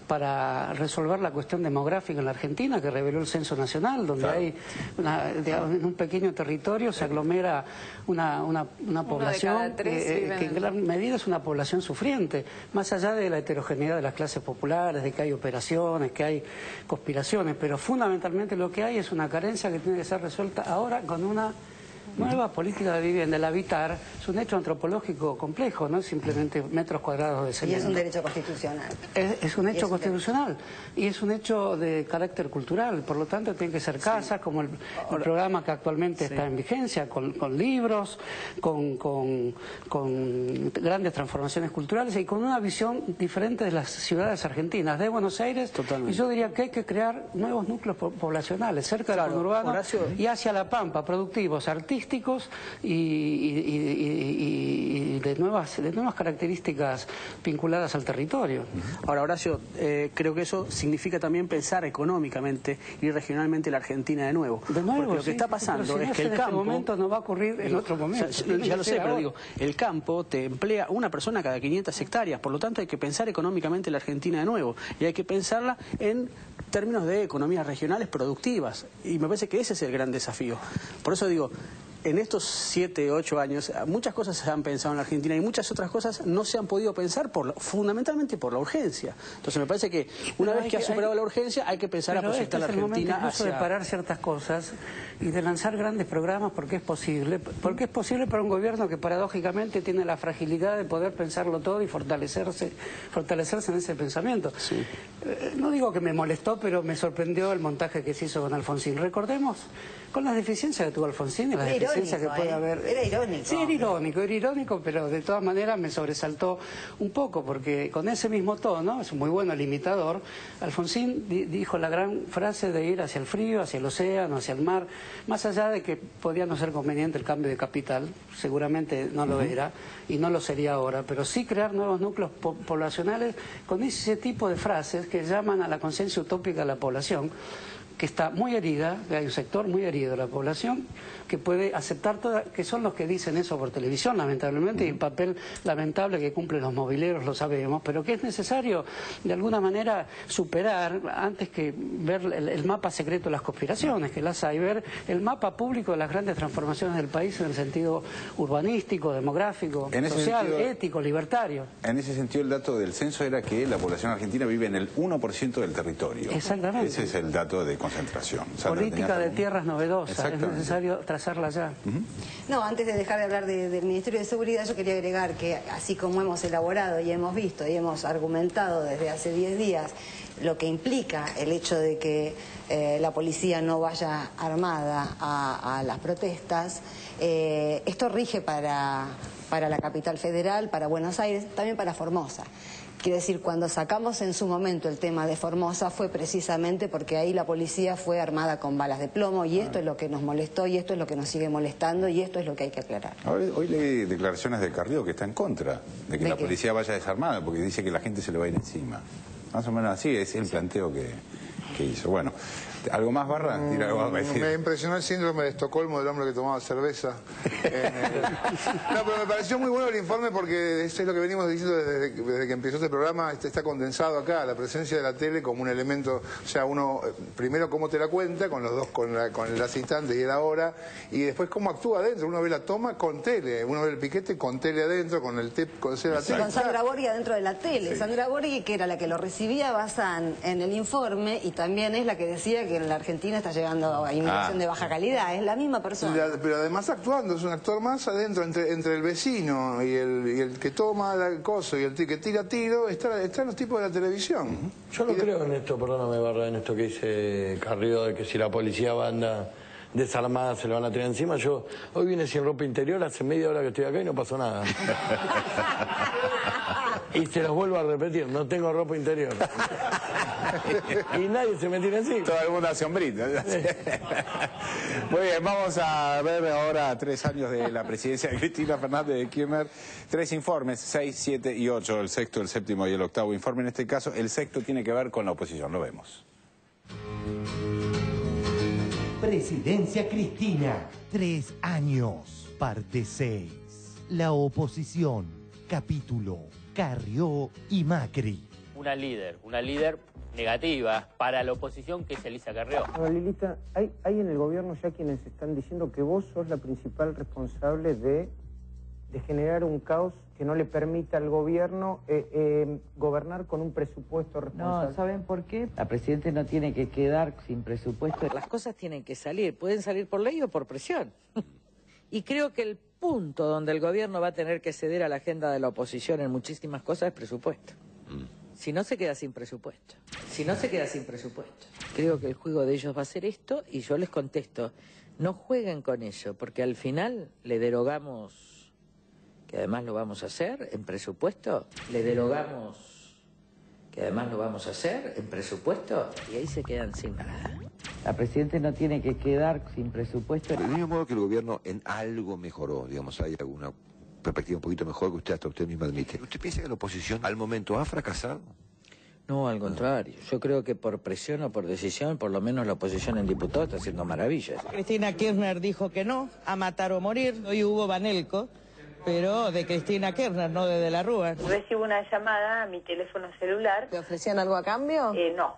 para resolver la cuestión demográfica en la Argentina que reveló el Censo Nacional, donde hay en un pequeño territorio se aglomera una población que en gran medida es una población sufriente, más allá de la heterogeneidad de las clases populares, de que hay operaciones, que hay conspiraciones, pero fundamentalmente lo que hay es una carencia que tiene que ser resuelta ahora con una nueva política de vivienda. El habitar es un hecho antropológico complejo, no es simplemente metros cuadrados de cemento. Y es un derecho constitucional. Es un hecho constitucional y es un hecho de carácter cultural, por lo tanto tienen que ser casas, como el programa que actualmente está en vigencia, con libros, con grandes transformaciones culturales y con una visión diferente de las ciudades argentinas, de Buenos Aires. Totalmente. Y yo diría que hay que crear nuevos núcleos poblacionales cerca del conurbano y hacia La Pampa, productivos, artísticos y de nuevas características vinculadas al territorio. Ahora, Horacio, creo que eso significa también pensar económicamente y regionalmente la Argentina de nuevo. Porque lo que está pasando es que el campo... En este momento no va a ocurrir en otro momento. Ya lo sé, pero digo, el campo te emplea una persona cada 500 hectáreas, por lo tanto hay que pensar económicamente la Argentina de nuevo y hay que pensarla en términos de economías regionales productivas y me parece que ese es el gran desafío. Por eso digo, en estos 7, 8 años muchas cosas se han pensado en la Argentina y muchas otras cosas no se han podido pensar fundamentalmente por la urgencia. Entonces me parece que una vez que ha superado la urgencia hay que pensar a proyectar la Argentina hacia... de parar ciertas cosas y de lanzar grandes programas porque es posible para un gobierno que paradójicamente tiene la fragilidad de poder pensarlo todo y fortalecerse en ese pensamiento. Sí. No digo que me molestó, pero me sorprendió el montaje que se hizo con Alfonsín. Recordemos con las deficiencias que tuvo Alfonsín y las deficiencias que puede haber. Era irónico. Sí, era irónico, pero de todas maneras me sobresaltó un poco, porque con ese mismo tono, es muy bueno el imitador, Alfonsín dijo la gran frase de ir hacia el frío, hacia el océano, hacia el mar, más allá de que podía no ser conveniente el cambio de capital, seguramente no lo era, y no lo sería ahora, pero sí crear nuevos núcleos poblacionales con ese tipo de frases que llaman a la conciencia utópica de la población, que está muy herida, que hay un sector muy herido de la población, que puede aceptar que son los que dicen eso por televisión, lamentablemente, y el papel lamentable que cumplen los mobileros, lo sabemos, pero que es necesario, de alguna manera, superar, antes que ver el mapa secreto de las conspiraciones, que las hay, ver el mapa público de las grandes transformaciones del país en el sentido urbanístico, demográfico, social, ético, libertario. En ese sentido, el dato del censo era que la población argentina vive en el 1% del territorio. Exactamente. Ese es el dato de concentración. Política de tierras novedosas, es necesario trazarla ya. No, antes de dejar de hablar del Ministerio de Seguridad, yo quería agregar que así como hemos elaborado y hemos visto y hemos argumentado desde hace 10 días lo que implica el hecho de que la policía no vaya armada a las protestas, esto rige para la capital federal, para Buenos Aires, también para Formosa. Quiero decir, cuando sacamos en su momento el tema de Formosa fue precisamente porque ahí la policía fue armada con balas de plomo y esto es lo que nos molestó y esto es lo que nos sigue molestando y esto es lo que hay que aclarar. Hoy leí declaraciones de Carrió que está en contra de que la policía vaya desarmada porque dice que la gente se le va a ir encima. Más o menos así es el planteo que hizo. Bueno, ¿algo más, Barra? Me impresionó el síndrome de Estocolmo del hombre que tomaba cerveza. No, pero me pareció muy bueno el informe porque eso es lo que venimos diciendo desde que empezó este programa. Está condensado acá, la presencia de la tele como un elemento, o sea, uno, primero cómo te la cuenta, con los dos, con el asistente y el ahora, y después cómo actúa adentro. Uno ve la toma con tele, uno ve el piquete con tele adentro, con el tip, con la tele. Con Sandra Borghi adentro de la tele. Sí. Sandra Borghi, que era la que lo recibía Bazán en el informe, y también es la que decía que en la Argentina está llegando a inmigración de baja calidad. Es la misma persona. Pero además actuando, es un actor más adentro, entre el vecino y el que toma el coso y el que tira tiro, están los tipos de la televisión. Yo no creo en esto, perdóname, Barra, en esto que dice Carrió, de que si la policía anda desarmada se lo van a tirar encima. Yo hoy vine sin ropa interior, hace media hora que estoy acá y no pasó nada. Y se los vuelvo a repetir, no tengo ropa interior. Y nadie se me tira encima. Todo el mundo hace hombrito. Muy bien, vamos a ver ahora 3 años de la presidencia de Cristina Fernández de Kirchner. 3 informes, 6, 7 y 8, el sexto, el séptimo y el octavo informe. En este caso, el sexto tiene que ver con la oposición, lo vemos. Presidencia Cristina, 3 años, parte 6. La oposición, capítulo, Carrió y Macri. Una líder negativa para la oposición, que es Elisa Carrió. Ahora, Lilita, hay en el gobierno ya quienes están diciendo que vos sos la principal responsable de generar un caos que no le permita al gobierno gobernar con un presupuesto responsable. No, ¿saben por qué? La Presidenta no tiene que quedar sin presupuesto. Las cosas tienen que salir, pueden salir por ley o por presión. Y creo que el punto donde el gobierno va a tener que ceder a la agenda de la oposición en muchísimas cosas es presupuesto. Si no, se queda sin presupuesto. Creo que el juego de ellos va a ser esto, y yo les contesto, no jueguen con eso, porque al final le derogamos, que además lo vamos a hacer en presupuesto, y ahí se quedan sin nada. La Presidenta no tiene que quedar sin presupuesto. Del mismo modo que el gobierno en algo mejoró, digamos, hay alguna perspectiva un poquito mejor que hasta usted misma admite. ¿Usted piensa que la oposición al momento ha fracasado? No, al contrario. Yo creo que por presión o por decisión, por lo menos la oposición en diputados está haciendo maravillas. Cristina Kirchner dijo que no, a matar o morir. Hoy hubo Banelco, pero de Cristina Kirchner, no de la Rúa. Recibo una llamada a mi teléfono celular. ¿Te ofrecían algo a cambio? No.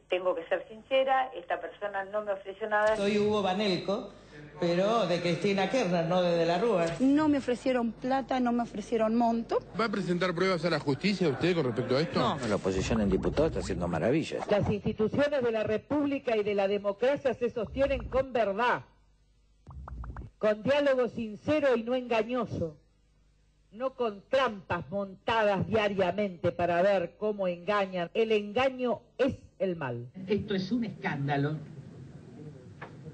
Tengo que ser sincera, esta persona no me ofreció nada. Hoy hubo Banelco, pero de Cristina Kirchner, no de la Rúa. No me ofrecieron plata, no me ofrecieron monto. ¿Va a presentar pruebas a la justicia usted con respecto a esto? No, la oposición en diputados está haciendo maravillas. Las instituciones de la República y de la democracia se sostienen con verdad, con diálogo sincero y no engañoso, no con trampas montadas diariamente para ver cómo engañan. El engaño es el mal. Esto es un escándalo.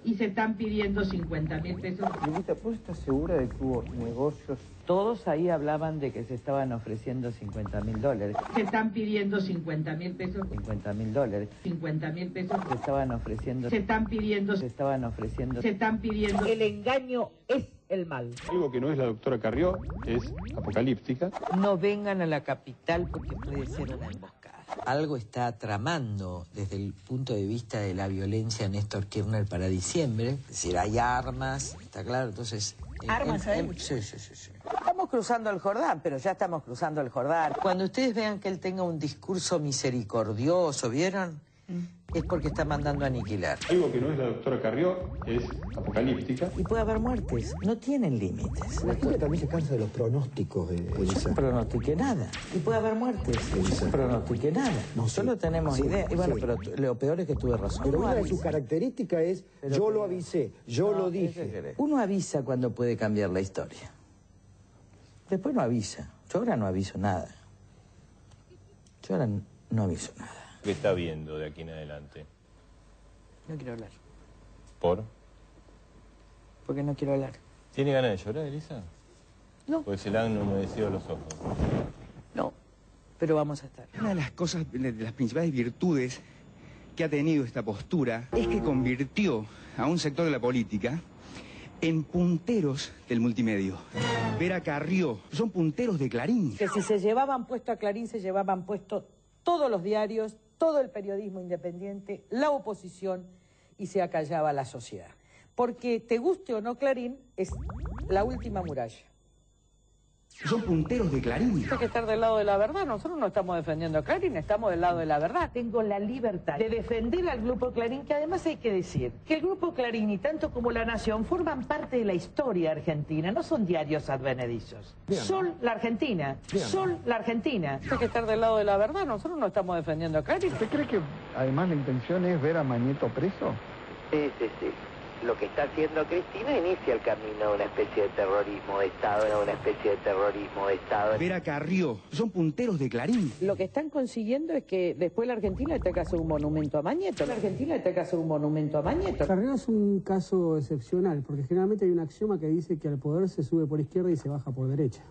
Y se están pidiendo 50.000 pesos. Lilita, ¿vos estás segura de que hubo negocios? Todos ahí hablaban de que se estaban ofreciendo $50.000. Se están pidiendo 50.000 pesos. $50.000. 50.000 pesos. Se estaban ofreciendo. Se están pidiendo. Se estaban ofreciendo. Se están pidiendo. El engaño es el mal. Algo que no es la doctora Carrió es apocalíptica. No vengan a la capital porque puede ser una emboscada. Algo está tramando desde el punto de vista de la violencia Néstor Kirchner para diciembre. Es decir, hay armas, está claro, entonces... ¿Armas hay? Sí. Estamos cruzando el Jordán, pero ya estamos cruzando el Jordán. Cuando ustedes vean que él tenga un discurso misericordioso, ¿vieron? Es porque está mandando a aniquilar. Algo que no es la doctora Carrió es apocalíptica. Y puede haber muertes, no tienen límites. La gente también se cansa de los pronósticos, Elisa. Yo no pronostiqué nada. Y puede haber muertes. Elisa. No pronostiqué nada. No, solo tenemos idea. Y bueno, pero lo peor es que tuve razón. Pero una de sus características es, yo lo avisé, yo lo dije. Uno avisa cuando puede cambiar la historia. Después no avisa. Yo ahora no aviso nada. ¿Qué está viendo de aquí en adelante? No quiero hablar. ¿Por? Porque no quiero hablar. ¿Tiene ganas de llorar, Elisa? No. Porque se le han humedecido los ojos. No, pero vamos a estar. Una de las cosas, de las principales virtudes que ha tenido esta postura es que convirtió a un sector de la política en punteros del multimedio. Ver a Carrió, son punteros de Clarín. Que si se llevaban puesto a Clarín, se llevaban puesto todos los diarios, todo el periodismo independiente, la oposición, y se acallaba la sociedad. Porque, te guste o no Clarín, es la última muralla. Son punteros de Clarín. Hay que estar del lado de la verdad. Nosotros no estamos defendiendo a Clarín, estamos del lado de la verdad. Tengo la libertad de defender al Grupo Clarín, que además hay que decir que el Grupo Clarín y tanto como La Nación forman parte de la historia argentina, no son diarios advenedizos. Son la Argentina, son la Argentina. Hay que estar del lado de la verdad. Nosotros no estamos defendiendo a Clarín. ¿Usted cree que además la intención es ver a Mañeto preso? Sí. Lo que está haciendo Cristina inicia el camino a una especie de terrorismo de Estado, Ver a Carrió, son punteros de Clarín. Lo que están consiguiendo es que después la Argentina le tenga que hacer un monumento a Mañeto. Carrió es un caso excepcional, porque generalmente hay un axioma que dice que al poder se sube por izquierda y se baja por derecha.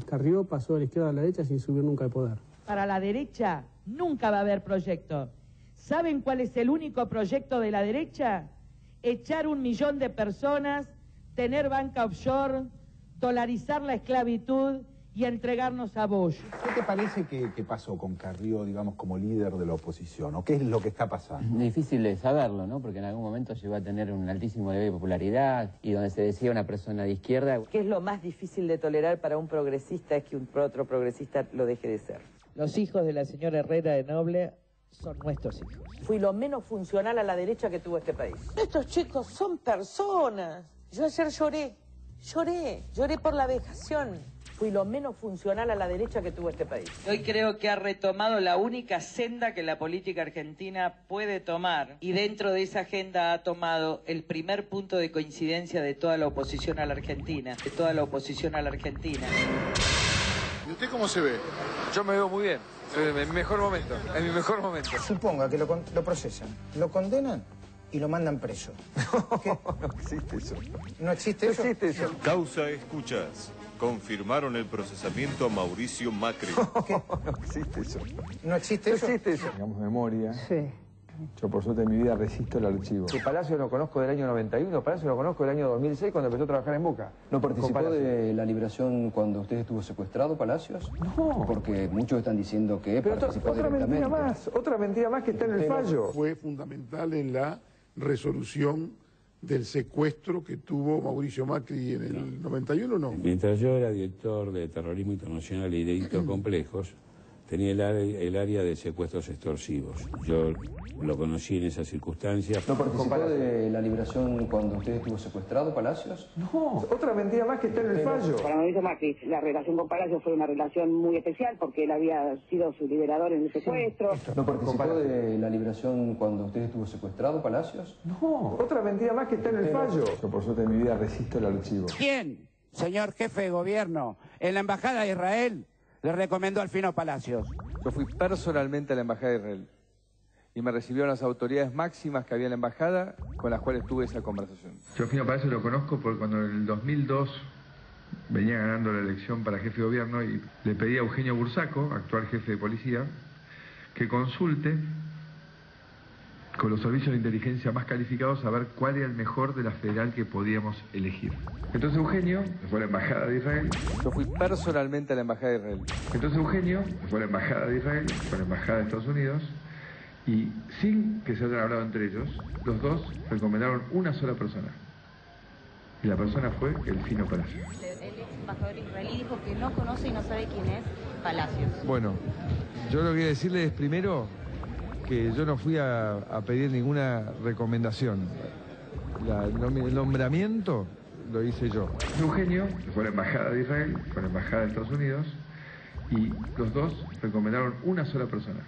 Carrió pasó de la izquierda a la derecha sin subir nunca al poder. Para la derecha nunca va a haber proyecto. ¿Saben cuál es el único proyecto de la derecha? Echar 1 millón de personas, tener banca offshore, dolarizar la esclavitud y entregarnos a Bosch. ¿Qué te parece que pasó con Carrió, digamos, como líder de la oposición? ¿O qué es lo que está pasando? Difícil de saberlo, ¿no? Porque en algún momento llegó a tener un altísimo nivel de popularidad y donde se decía una persona de izquierda. ¿Qué es lo más difícil de tolerar para un progresista? Es que otro progresista lo deje de ser. Los hijos de la señora Herrera de Noble son nuestros hijos. Fui lo menos funcional a la derecha que tuvo este país. Estos chicos son personas. Yo ayer lloré por la vejación. Fui lo menos funcional a la derecha que tuvo este país. Hoy creo que ha retomado la única senda que la política argentina puede tomar. Y dentro de esa agenda ha tomado el primer punto de coincidencia de toda la oposición a la Argentina. ¿Y usted cómo se ve? Yo me veo muy bien. En mi mejor momento. Suponga que lo procesan, lo condenan y lo mandan preso. No existe eso. ¿No existe eso? Causa Escuchas. Confirmaron el procesamiento a Mauricio Macri. No existe eso. ¿No existe eso? Tengamos memoria. Sí. Yo por suerte en mi vida resisto el archivo. El Palacio lo conozco del año 91, Palacio lo conozco del año 2006 cuando empezó a trabajar en Boca. ¿No participó de la liberación cuando usted estuvo secuestrado, Palacios? No. Porque muchos están diciendo que participó otra directamente. otra mentira más que está en el fallo. Fue fundamental en la resolución del secuestro que tuvo Mauricio Macri en el 91, ¿no? Mientras yo era director de Terrorismo Internacional y Delitos Complejos, tenía el área de secuestros extorsivos. Yo lo conocí en esas circunstancias. ¿No participó de la liberación cuando usted estuvo secuestrado, Palacios? No, otra mentira más que está en el fallo. Para Mauricio Macri, la relación con Palacios fue una relación muy especial porque él había sido su liberador en el secuestro. ¿No participó de la liberación cuando usted estuvo secuestrado, Palacios? No, otra mentira más que está en el fallo. Yo por suerte en mi vida resisto el archivo. ¿Quién, señor jefe de gobierno, en la Embajada de Israel le recomendó al Fino Palacios? Yo fui personalmente a la Embajada de Israel y me recibieron las autoridades máximas que había en la Embajada con las cuales tuve esa conversación. Yo a Fino Palacios lo conozco porque cuando en el 2002 venía ganando la elección para jefe de gobierno y le pedí a Eugenio Bursaco, actual jefe de policía, que consulte con los servicios de inteligencia más calificados a ver cuál era el mejor de la federal que podíamos elegir. Entonces Eugenio fue a la Embajada de Israel. Yo fui personalmente a la Embajada de Israel. Entonces Eugenio fue a la Embajada de Israel, fue a la Embajada de Estados Unidos, y sin que se hayan hablado entre ellos, los dos recomendaron una sola persona. Y la persona fue el Fino Palacios. El ex embajador israelí dijo que no conoce y no sabe quién es Palacios. Bueno, yo lo que voy a decirles primero que yo no fui a pedir ninguna recomendación. El nombramiento lo hice yo. Eugenio fue a la Embajada de Israel, fue a la Embajada de Estados Unidos, y los dos recomendaron una sola persona.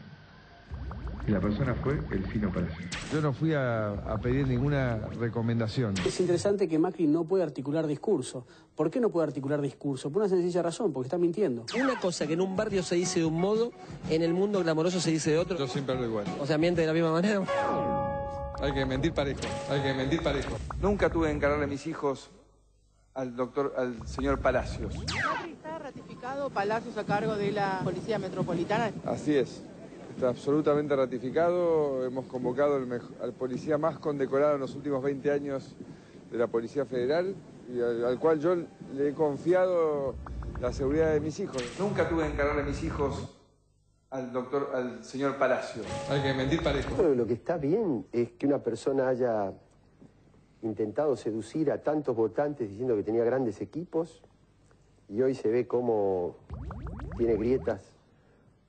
Y la persona fue el Fino Palacios. Yo no fui a pedir ninguna recomendación. Es interesante que Macri no puede articular discurso. ¿Por qué no puede articular discurso? Por una sencilla razón, porque está mintiendo. Una cosa que en un barrio se dice de un modo, en el mundo glamoroso se dice de otro. Yo siempre hablo igual. O sea, miente de la misma manera. Hay que mentir parejo, Nunca tuve que encargarle a mis hijos al señor Palacios. ¿Macri está ratificado Palacios a cargo de la Policía Metropolitana? Así es. Está absolutamente ratificado. Hemos convocado al policía más condecorado en los últimos 20 años de la Policía Federal y al cual yo le he confiado la seguridad de mis hijos. Nunca tuve que encargarle a mis hijos al señor Palacio. Hay que mentir parejo. Bueno, lo que está bien es que una persona haya intentado seducir a tantos votantes diciendo que tenía grandes equipos y hoy se ve cómo tiene grietas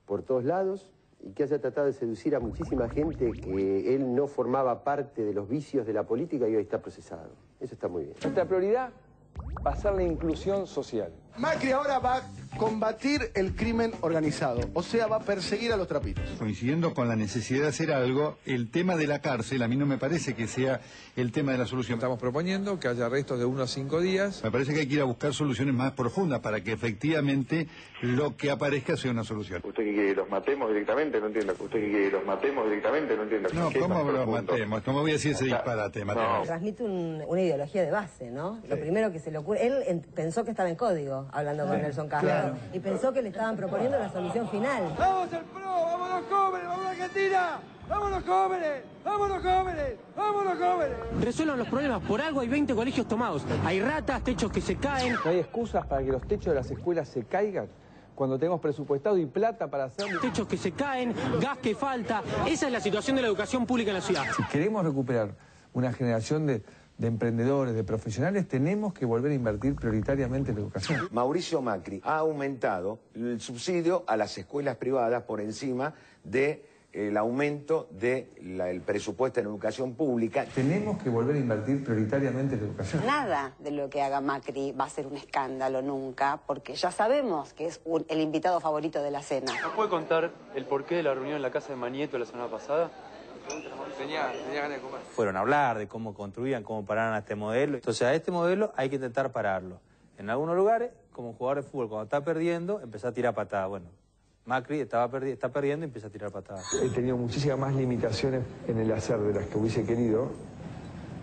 por todos lados y que haya tratado de seducir a muchísima gente que él no formaba parte de los vicios de la política y hoy está procesado. Eso está muy bien. Nuestra prioridad va a ser la inclusión social. Macri ahora va a combatir el crimen organizado, o sea, va a perseguir a los trapitos. Coincidiendo con la necesidad de hacer algo, el tema de la cárcel a mí no me parece que sea el tema de la solución. Estamos proponiendo que haya arrestos de 1 a 5 días. Me parece que hay que ir a buscar soluciones más profundas para que efectivamente lo que aparezca sea una solución. ¿Usted qué quiere? ¿Los matemos directamente? No entiendo. ¿Usted qué quiere? ¿Los matemos directamente? No entiendo. No, ¿cómo los matemos? ¿Cómo voy a decir ese disparate? No. Transmite una ideología de base, ¿no? Sí. Lo primero que se le ocurre... Él pensó que estaba en código, hablando con Nelson Castro. Claro. Y pensó que le estaban proponiendo la solución final. ¡Vamos al PRO! ¡Vámonos jóvenes! ¡Vamos a Argentina! ¡Vámonos jóvenes! ¡Vámonos jóvenes! ¡Vámonos jóvenes! Resuelvan los problemas. Por algo hay 20 colegios tomados. Hay ratas, techos que se caen. No hay excusas para que los techos de las escuelas se caigan cuando tenemos presupuestado y plata para hacerlo. Techos que se caen, gas que falta. Esa es la situación de la educación pública en la ciudad. Si queremos recuperar una generación de emprendedores, de profesionales, tenemos que volver a invertir prioritariamente en la educación. Mauricio Macri ha aumentado el subsidio a las escuelas privadas por encima del aumento del presupuesto en educación pública. Tenemos que volver a invertir prioritariamente en la educación. Nada de lo que haga Macri va a ser un escándalo nunca, porque ya sabemos que es el invitado favorito de la cena. ¿Nos puede contar el porqué de la reunión en la casa de Mañeto la semana pasada? Tenía ganas de comer. Fueron a hablar de cómo construían, cómo pararon a este modelo. Entonces a este modelo hay que intentar pararlo. En algunos lugares, como un jugador de fútbol, cuando está perdiendo, empezó a tirar patadas. Bueno, Macri está perdiendo y empieza a tirar patadas. He tenido muchísimas más limitaciones en el hacer de las que hubiese querido,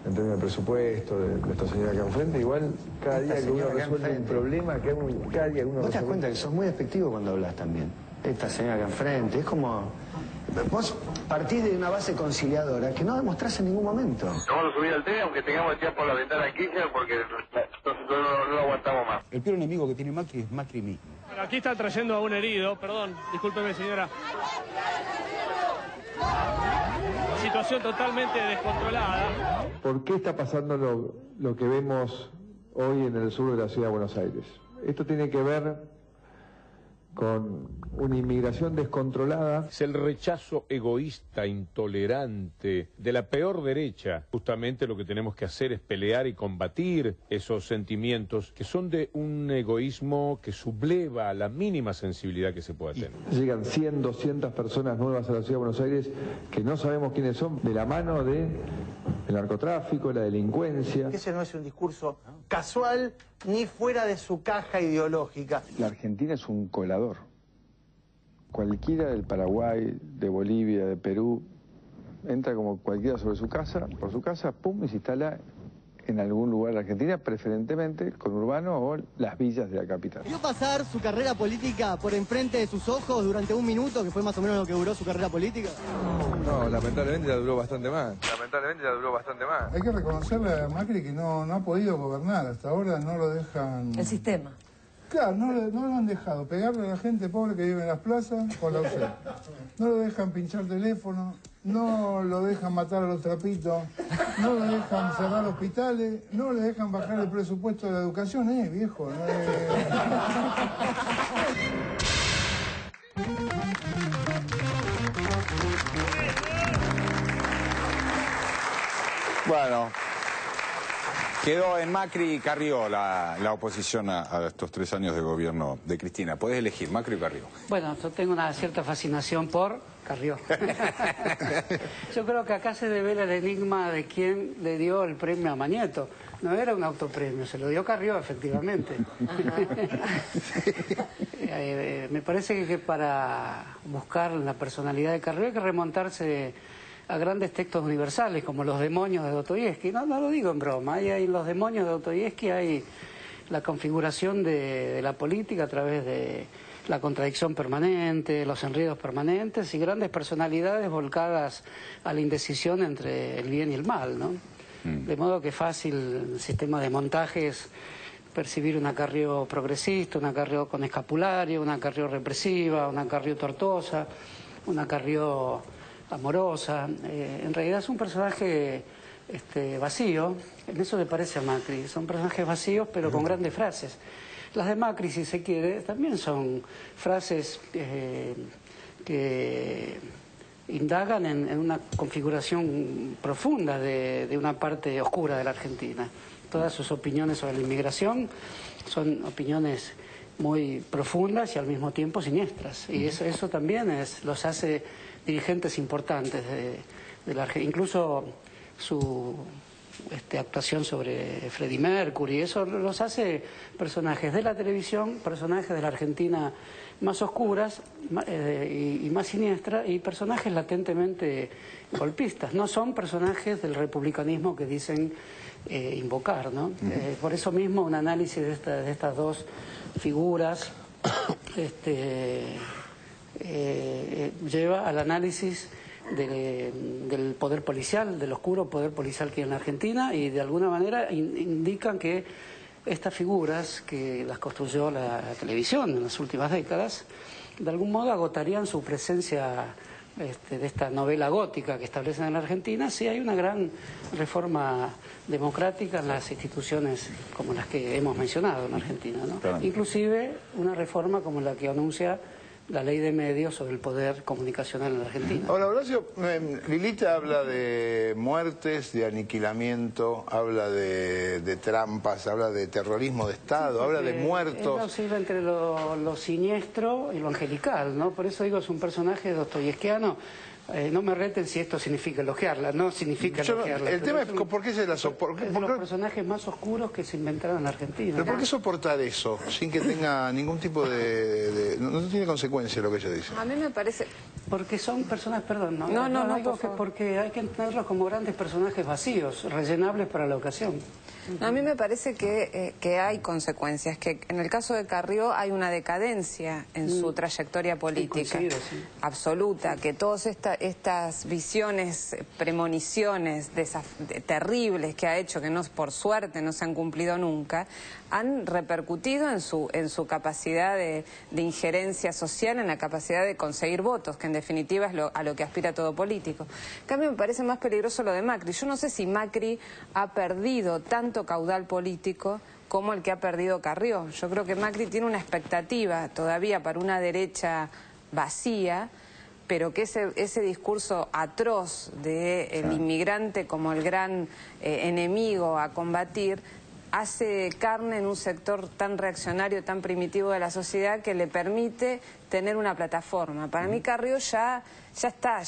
en términos de presupuesto, de esta señora acá enfrente. Igual, cada día que uno resuelve un problema, cada día que uno ¿No te das cuenta que sos muy efectivo cuando hablas también? Esta señora acá enfrente, es como... Vos partís de una base conciliadora que no demostrás en ningún momento. Vamos a subir al tren, aunque tengamos que tirar por la ventana de Kirchner, porque no lo aguantamos más. El peor enemigo que tiene Macri es Macri mismo. Bueno, aquí están trayendo a un herido, perdón, discúlpeme señora. Situación totalmente descontrolada. ¿Por qué está pasando lo que vemos hoy en el sur de la ciudad de Buenos Aires? Esto tiene que ver con una inmigración descontrolada. Es el rechazo egoísta, intolerante, de la peor derecha. Justamente lo que tenemos que hacer es pelear y combatir esos sentimientos que son de un egoísmo que subleva la mínima sensibilidad que se pueda tener. Llegan 100, 200 personas nuevas a la ciudad de Buenos Aires que no sabemos quiénes son, de la mano del narcotráfico, la delincuencia. Ese no es un discurso casual ni fuera de su caja ideológica. La Argentina es un colador. Cualquiera del Paraguay, de Bolivia, de Perú, entra como cualquiera por su casa, pum, y se instala en algún lugar de la Argentina, preferentemente conurbano o las villas de la capital. ¿Vio pasar su carrera política por enfrente de sus ojos durante un minuto, que fue más o menos lo que duró su carrera política? No, lamentablemente ya duró bastante más. Hay que reconocerle a Macri que no ha podido gobernar. Hasta ahora no lo dejan... El sistema. Claro, no lo han dejado pegarle a la gente pobre que vive en las plazas con la UCE. No lo dejan pinchar teléfono, no lo dejan matar a los trapitos, no lo dejan cerrar hospitales, no le dejan bajar el presupuesto de la educación, viejo. Bueno, quedó en Macri y Carrió la oposición a estos 3 años de gobierno de Cristina. Podés elegir, Macri o Carrió. Bueno, yo tengo una cierta fascinación por Carrió. Yo creo que acá se devela el enigma de quién le dio el premio a Mañeto. No era un autopremio, se lo dio Carrió, efectivamente. Me parece que para buscar la personalidad de Carrió hay que remontarse a grandes textos universales como Los demonios de Dostoyevsky. No lo digo en broma, ahí en Los demonios de Dostoyevsky hay la configuración de la política a través de la contradicción permanente, los enredos permanentes y grandes personalidades volcadas a la indecisión entre el bien y el mal, ¿no? De modo que fácil el sistema de montajes percibir una Carrió progresista, una Carrió con escapulario, una Carrió represiva, una Carrió tortuosa, una Carrió amorosa. En realidad es un personaje vacío, en eso le parece a Macri, son personajes vacíos pero con grandes frases. Las de Macri, si se quiere, también son frases que indagan en una configuración profunda de una parte oscura de la Argentina. Todas sus opiniones sobre la inmigración son opiniones muy profundas y al mismo tiempo siniestras. Y eso también los hace dirigentes importantes de la Argentina. Incluso su actuación sobre Freddie Mercury, eso los hace personajes de la televisión, personajes de la Argentina más oscuras y más siniestras, y personajes latentemente golpistas. No son personajes del republicanismo que dicen invocar, ¿no? Por eso mismo un análisis de estas dos figuras lleva al análisis del poder policial, del oscuro poder policial que hay en la Argentina, y de alguna manera indican que estas figuras que las construyó la televisión en las últimas décadas, de algún modo agotarían su presencia de esta novela gótica que establecen en la Argentina si hay una gran reforma democrática en las instituciones como las que hemos mencionado en Argentina, ¿no? Claro. Inclusive una reforma como la que anuncia la ley de medios sobre el poder comunicacional en la Argentina. Hola, Horacio. Lilita habla de muertes, de aniquilamiento, habla de trampas, habla de terrorismo de Estado, habla de muertos. Es posible entre lo siniestro y lo angelical, ¿no? Por eso digo, es un personaje dostoyevskiano. No me reten si esto significa elogiarla, no signica elogiarla. El tema es por qué se la soporta. Es de los personajes más oscuros que se inventaron en Argentina. ¿Pero por qué soportar eso sin que tenga ningún tipo no tiene consecuencia lo que ella dice? A mí me parece... Porque son personas, perdón, porque hay que entenderlos como grandes personajes vacíos, rellenables para la ocasión. A mí me parece que hay consecuencias, que en el caso de Carrió hay una decadencia en su trayectoria política absoluta, que todas estas visiones, premoniciones terribles que ha hecho, que por suerte no se han cumplido nunca, han repercutido en su capacidad de injerencia social, en la capacidad de conseguir votos, que en definitiva es a lo que aspira todo político. En cambio me parece más peligroso lo de Macri. Yo no sé si Macri ha perdido tanto caudal político como el que ha perdido Carrió. Yo creo que Macri tiene una expectativa todavía para una derecha vacía, pero que ese discurso atroz del inmigrante como el gran enemigo a combatir hace carne en un sector tan reaccionario, tan primitivo de la sociedad, que le permite tener una plataforma. Para mí Carrió ya está,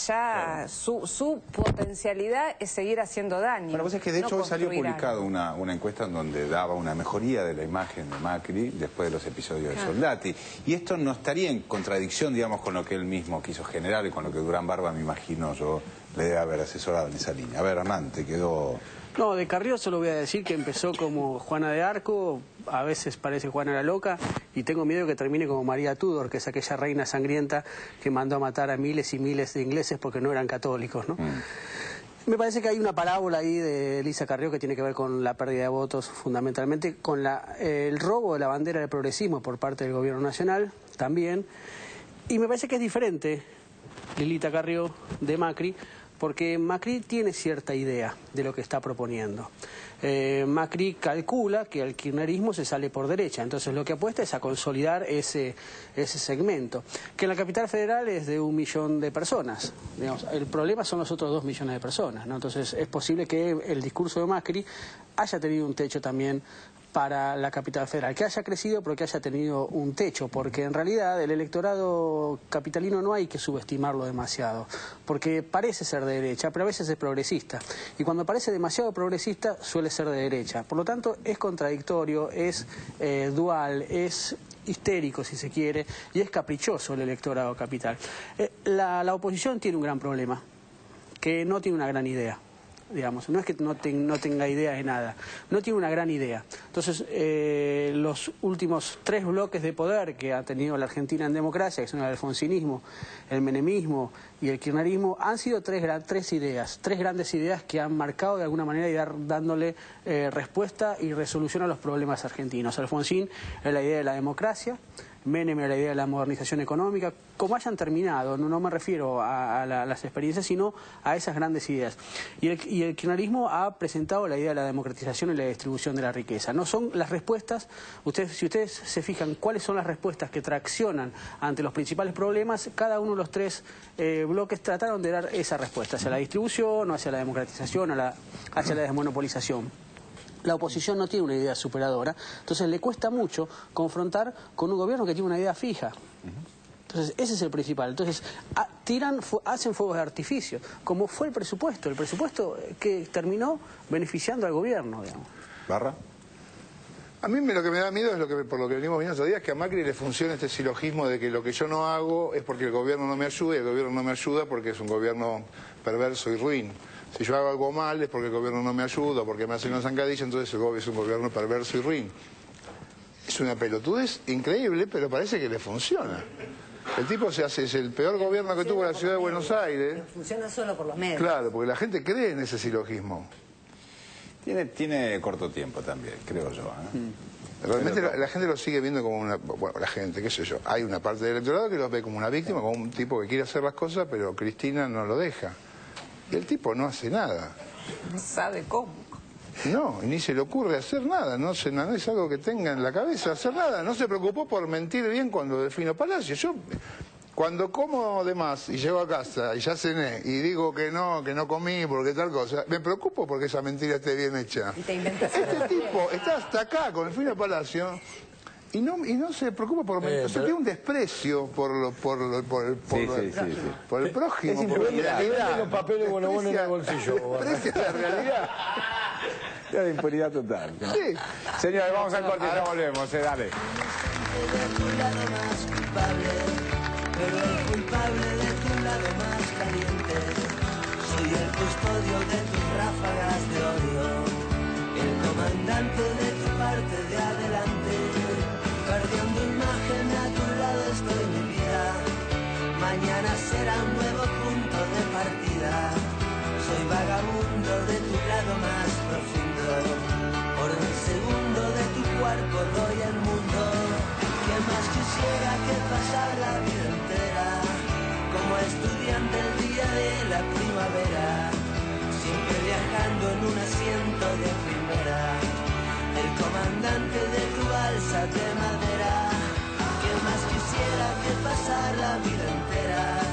su potencialidad es seguir haciendo daño. Bueno, pues es que de hecho hoy salió publicado una encuesta en donde daba una mejoría de la imagen de Macri después de los episodios de Soldati. Y esto no estaría en contradicción, digamos, con lo que él mismo quiso generar y con lo que Durán Barba, me imagino yo, le debe haber asesorado en esa línea. A ver, Hernán, te quedó... No, de Carrió solo voy a decir que empezó como Juana de Arco, a veces parece Juana la Loca, y tengo miedo que termine como María Tudor, que es aquella reina sangrienta que mandó a matar a miles y miles de ingleses porque no eran católicos, ¿no? Me parece que hay una parábola ahí de Elisa Carrió que tiene que ver con la pérdida de votos, fundamentalmente con el robo de la bandera del progresismo por parte del gobierno nacional, también. Y me parece que es diferente Lilita Carrió de Macri, porque Macri tiene cierta idea de lo que está proponiendo. Macri calcula que el kirchnerismo se sale por derecha, entonces lo que apuesta es a consolidar ese segmento, que en la capital federal es de 1 millón de personas. Digamos, el problema son los otros 2 millones de personas, ¿no? Entonces es posible que el discurso de Macri haya tenido un techo también para la capital federal, que haya crecido pero que haya tenido un techo, porque en realidad el electorado capitalino no hay que subestimarlo demasiado, porque parece ser de derecha, pero a veces es progresista, y cuando parece demasiado progresista suele ser de derecha, por lo tanto es contradictorio, es dual, es histérico si se quiere, y es caprichoso el electorado capital. La oposición tiene un gran problema, que no tiene una gran idea. digamos, no es que no tenga ideas de nada, no tiene una gran idea. Entonces, los últimos 3 bloques de poder que ha tenido la Argentina en democracia, que son el alfonsinismo, el menemismo y el kirchnerismo, han sido tres grandes ideas que han marcado de alguna manera y dándole respuesta y resolución a los problemas argentinos. Alfonsín es la idea de la democracia, Menem era la idea de la modernización económica. Como hayan terminado, no me refiero a las experiencias, sino a esas grandes ideas. Y el kirchnerismo ha presentado la idea de la democratización y la distribución de la riqueza. No son las respuestas, si ustedes se fijan cuáles son las respuestas que traccionan ante los principales problemas, cada uno de los 3 bloques trataron de dar esa respuesta, hacia la distribución, o hacia la democratización, hacia la desmonopolización. La oposición no tiene una idea superadora, entonces le cuesta mucho confrontar con un gobierno que tiene una idea fija. Entonces ese es el principal. Entonces hacen fuegos de artificio, como fue el presupuesto que terminó beneficiando al gobierno, digamos. ¿Barra? A mí lo que me da miedo es por lo que venimos viendo estos días, que a Macri le funciona este silogismo de que lo que yo no hago es porque el gobierno no me ayuda, y el gobierno no me ayuda porque es un gobierno perverso y ruin. Si yo hago algo mal es porque el gobierno no me ayuda, porque me hacen una zancadilla, entonces el gobierno es un gobierno perverso y ruin. Es una pelotudez increíble, pero parece que le funciona. El tipo es el peor gobierno que tuvo la ciudad de Buenos Aires. Funciona solo por los medios. Claro, porque la gente cree en ese silogismo. Tiene corto tiempo también, creo yo. Realmente la gente lo sigue viendo como una... Bueno, la gente, qué sé yo. Hay una parte del electorado que lo ve como una víctima, como un tipo que quiere hacer las cosas, pero Cristina no lo deja. Y el tipo no hace nada. No sabe cómo. No, ni se le ocurre hacer nada. No es algo que tenga en la cabeza hacer nada. No se preocupó por mentir bien cuando defino Palacio. Yo, cuando como de más y llego a casa y ya cené y digo que no comí porque tal cosa, me preocupo porque esa mentira esté bien hecha. Y te inventas. Este tipo está hasta acá con Delfino Palacio. Y no se preocupa por mentir, o sea, tiene un desprecio por el prójimo. Es impunidad, los papeles bonobones en el bolsillo. Desprecia la realidad. Ya de impunidad total, ¿no? Sí. Señores, vamos al corte, ya volvemos, dale. De tu lado más culpable, pero el culpable de tu lado más caliente. Soy el custodio de tus ráfagas de odio, el comandante de tu parte de adelante. Perdiendo imagen, a tu lado estoy mi vida. Mañana será un nuevo punto de partida. Soy vagabundo de tu lado más profundo. Por un segundo de tu cuerpo doy el mundo. ¿Quién más quisiera que pasar la vida entera como estudiante el día de la primavera? Siempre viajando en un asiento de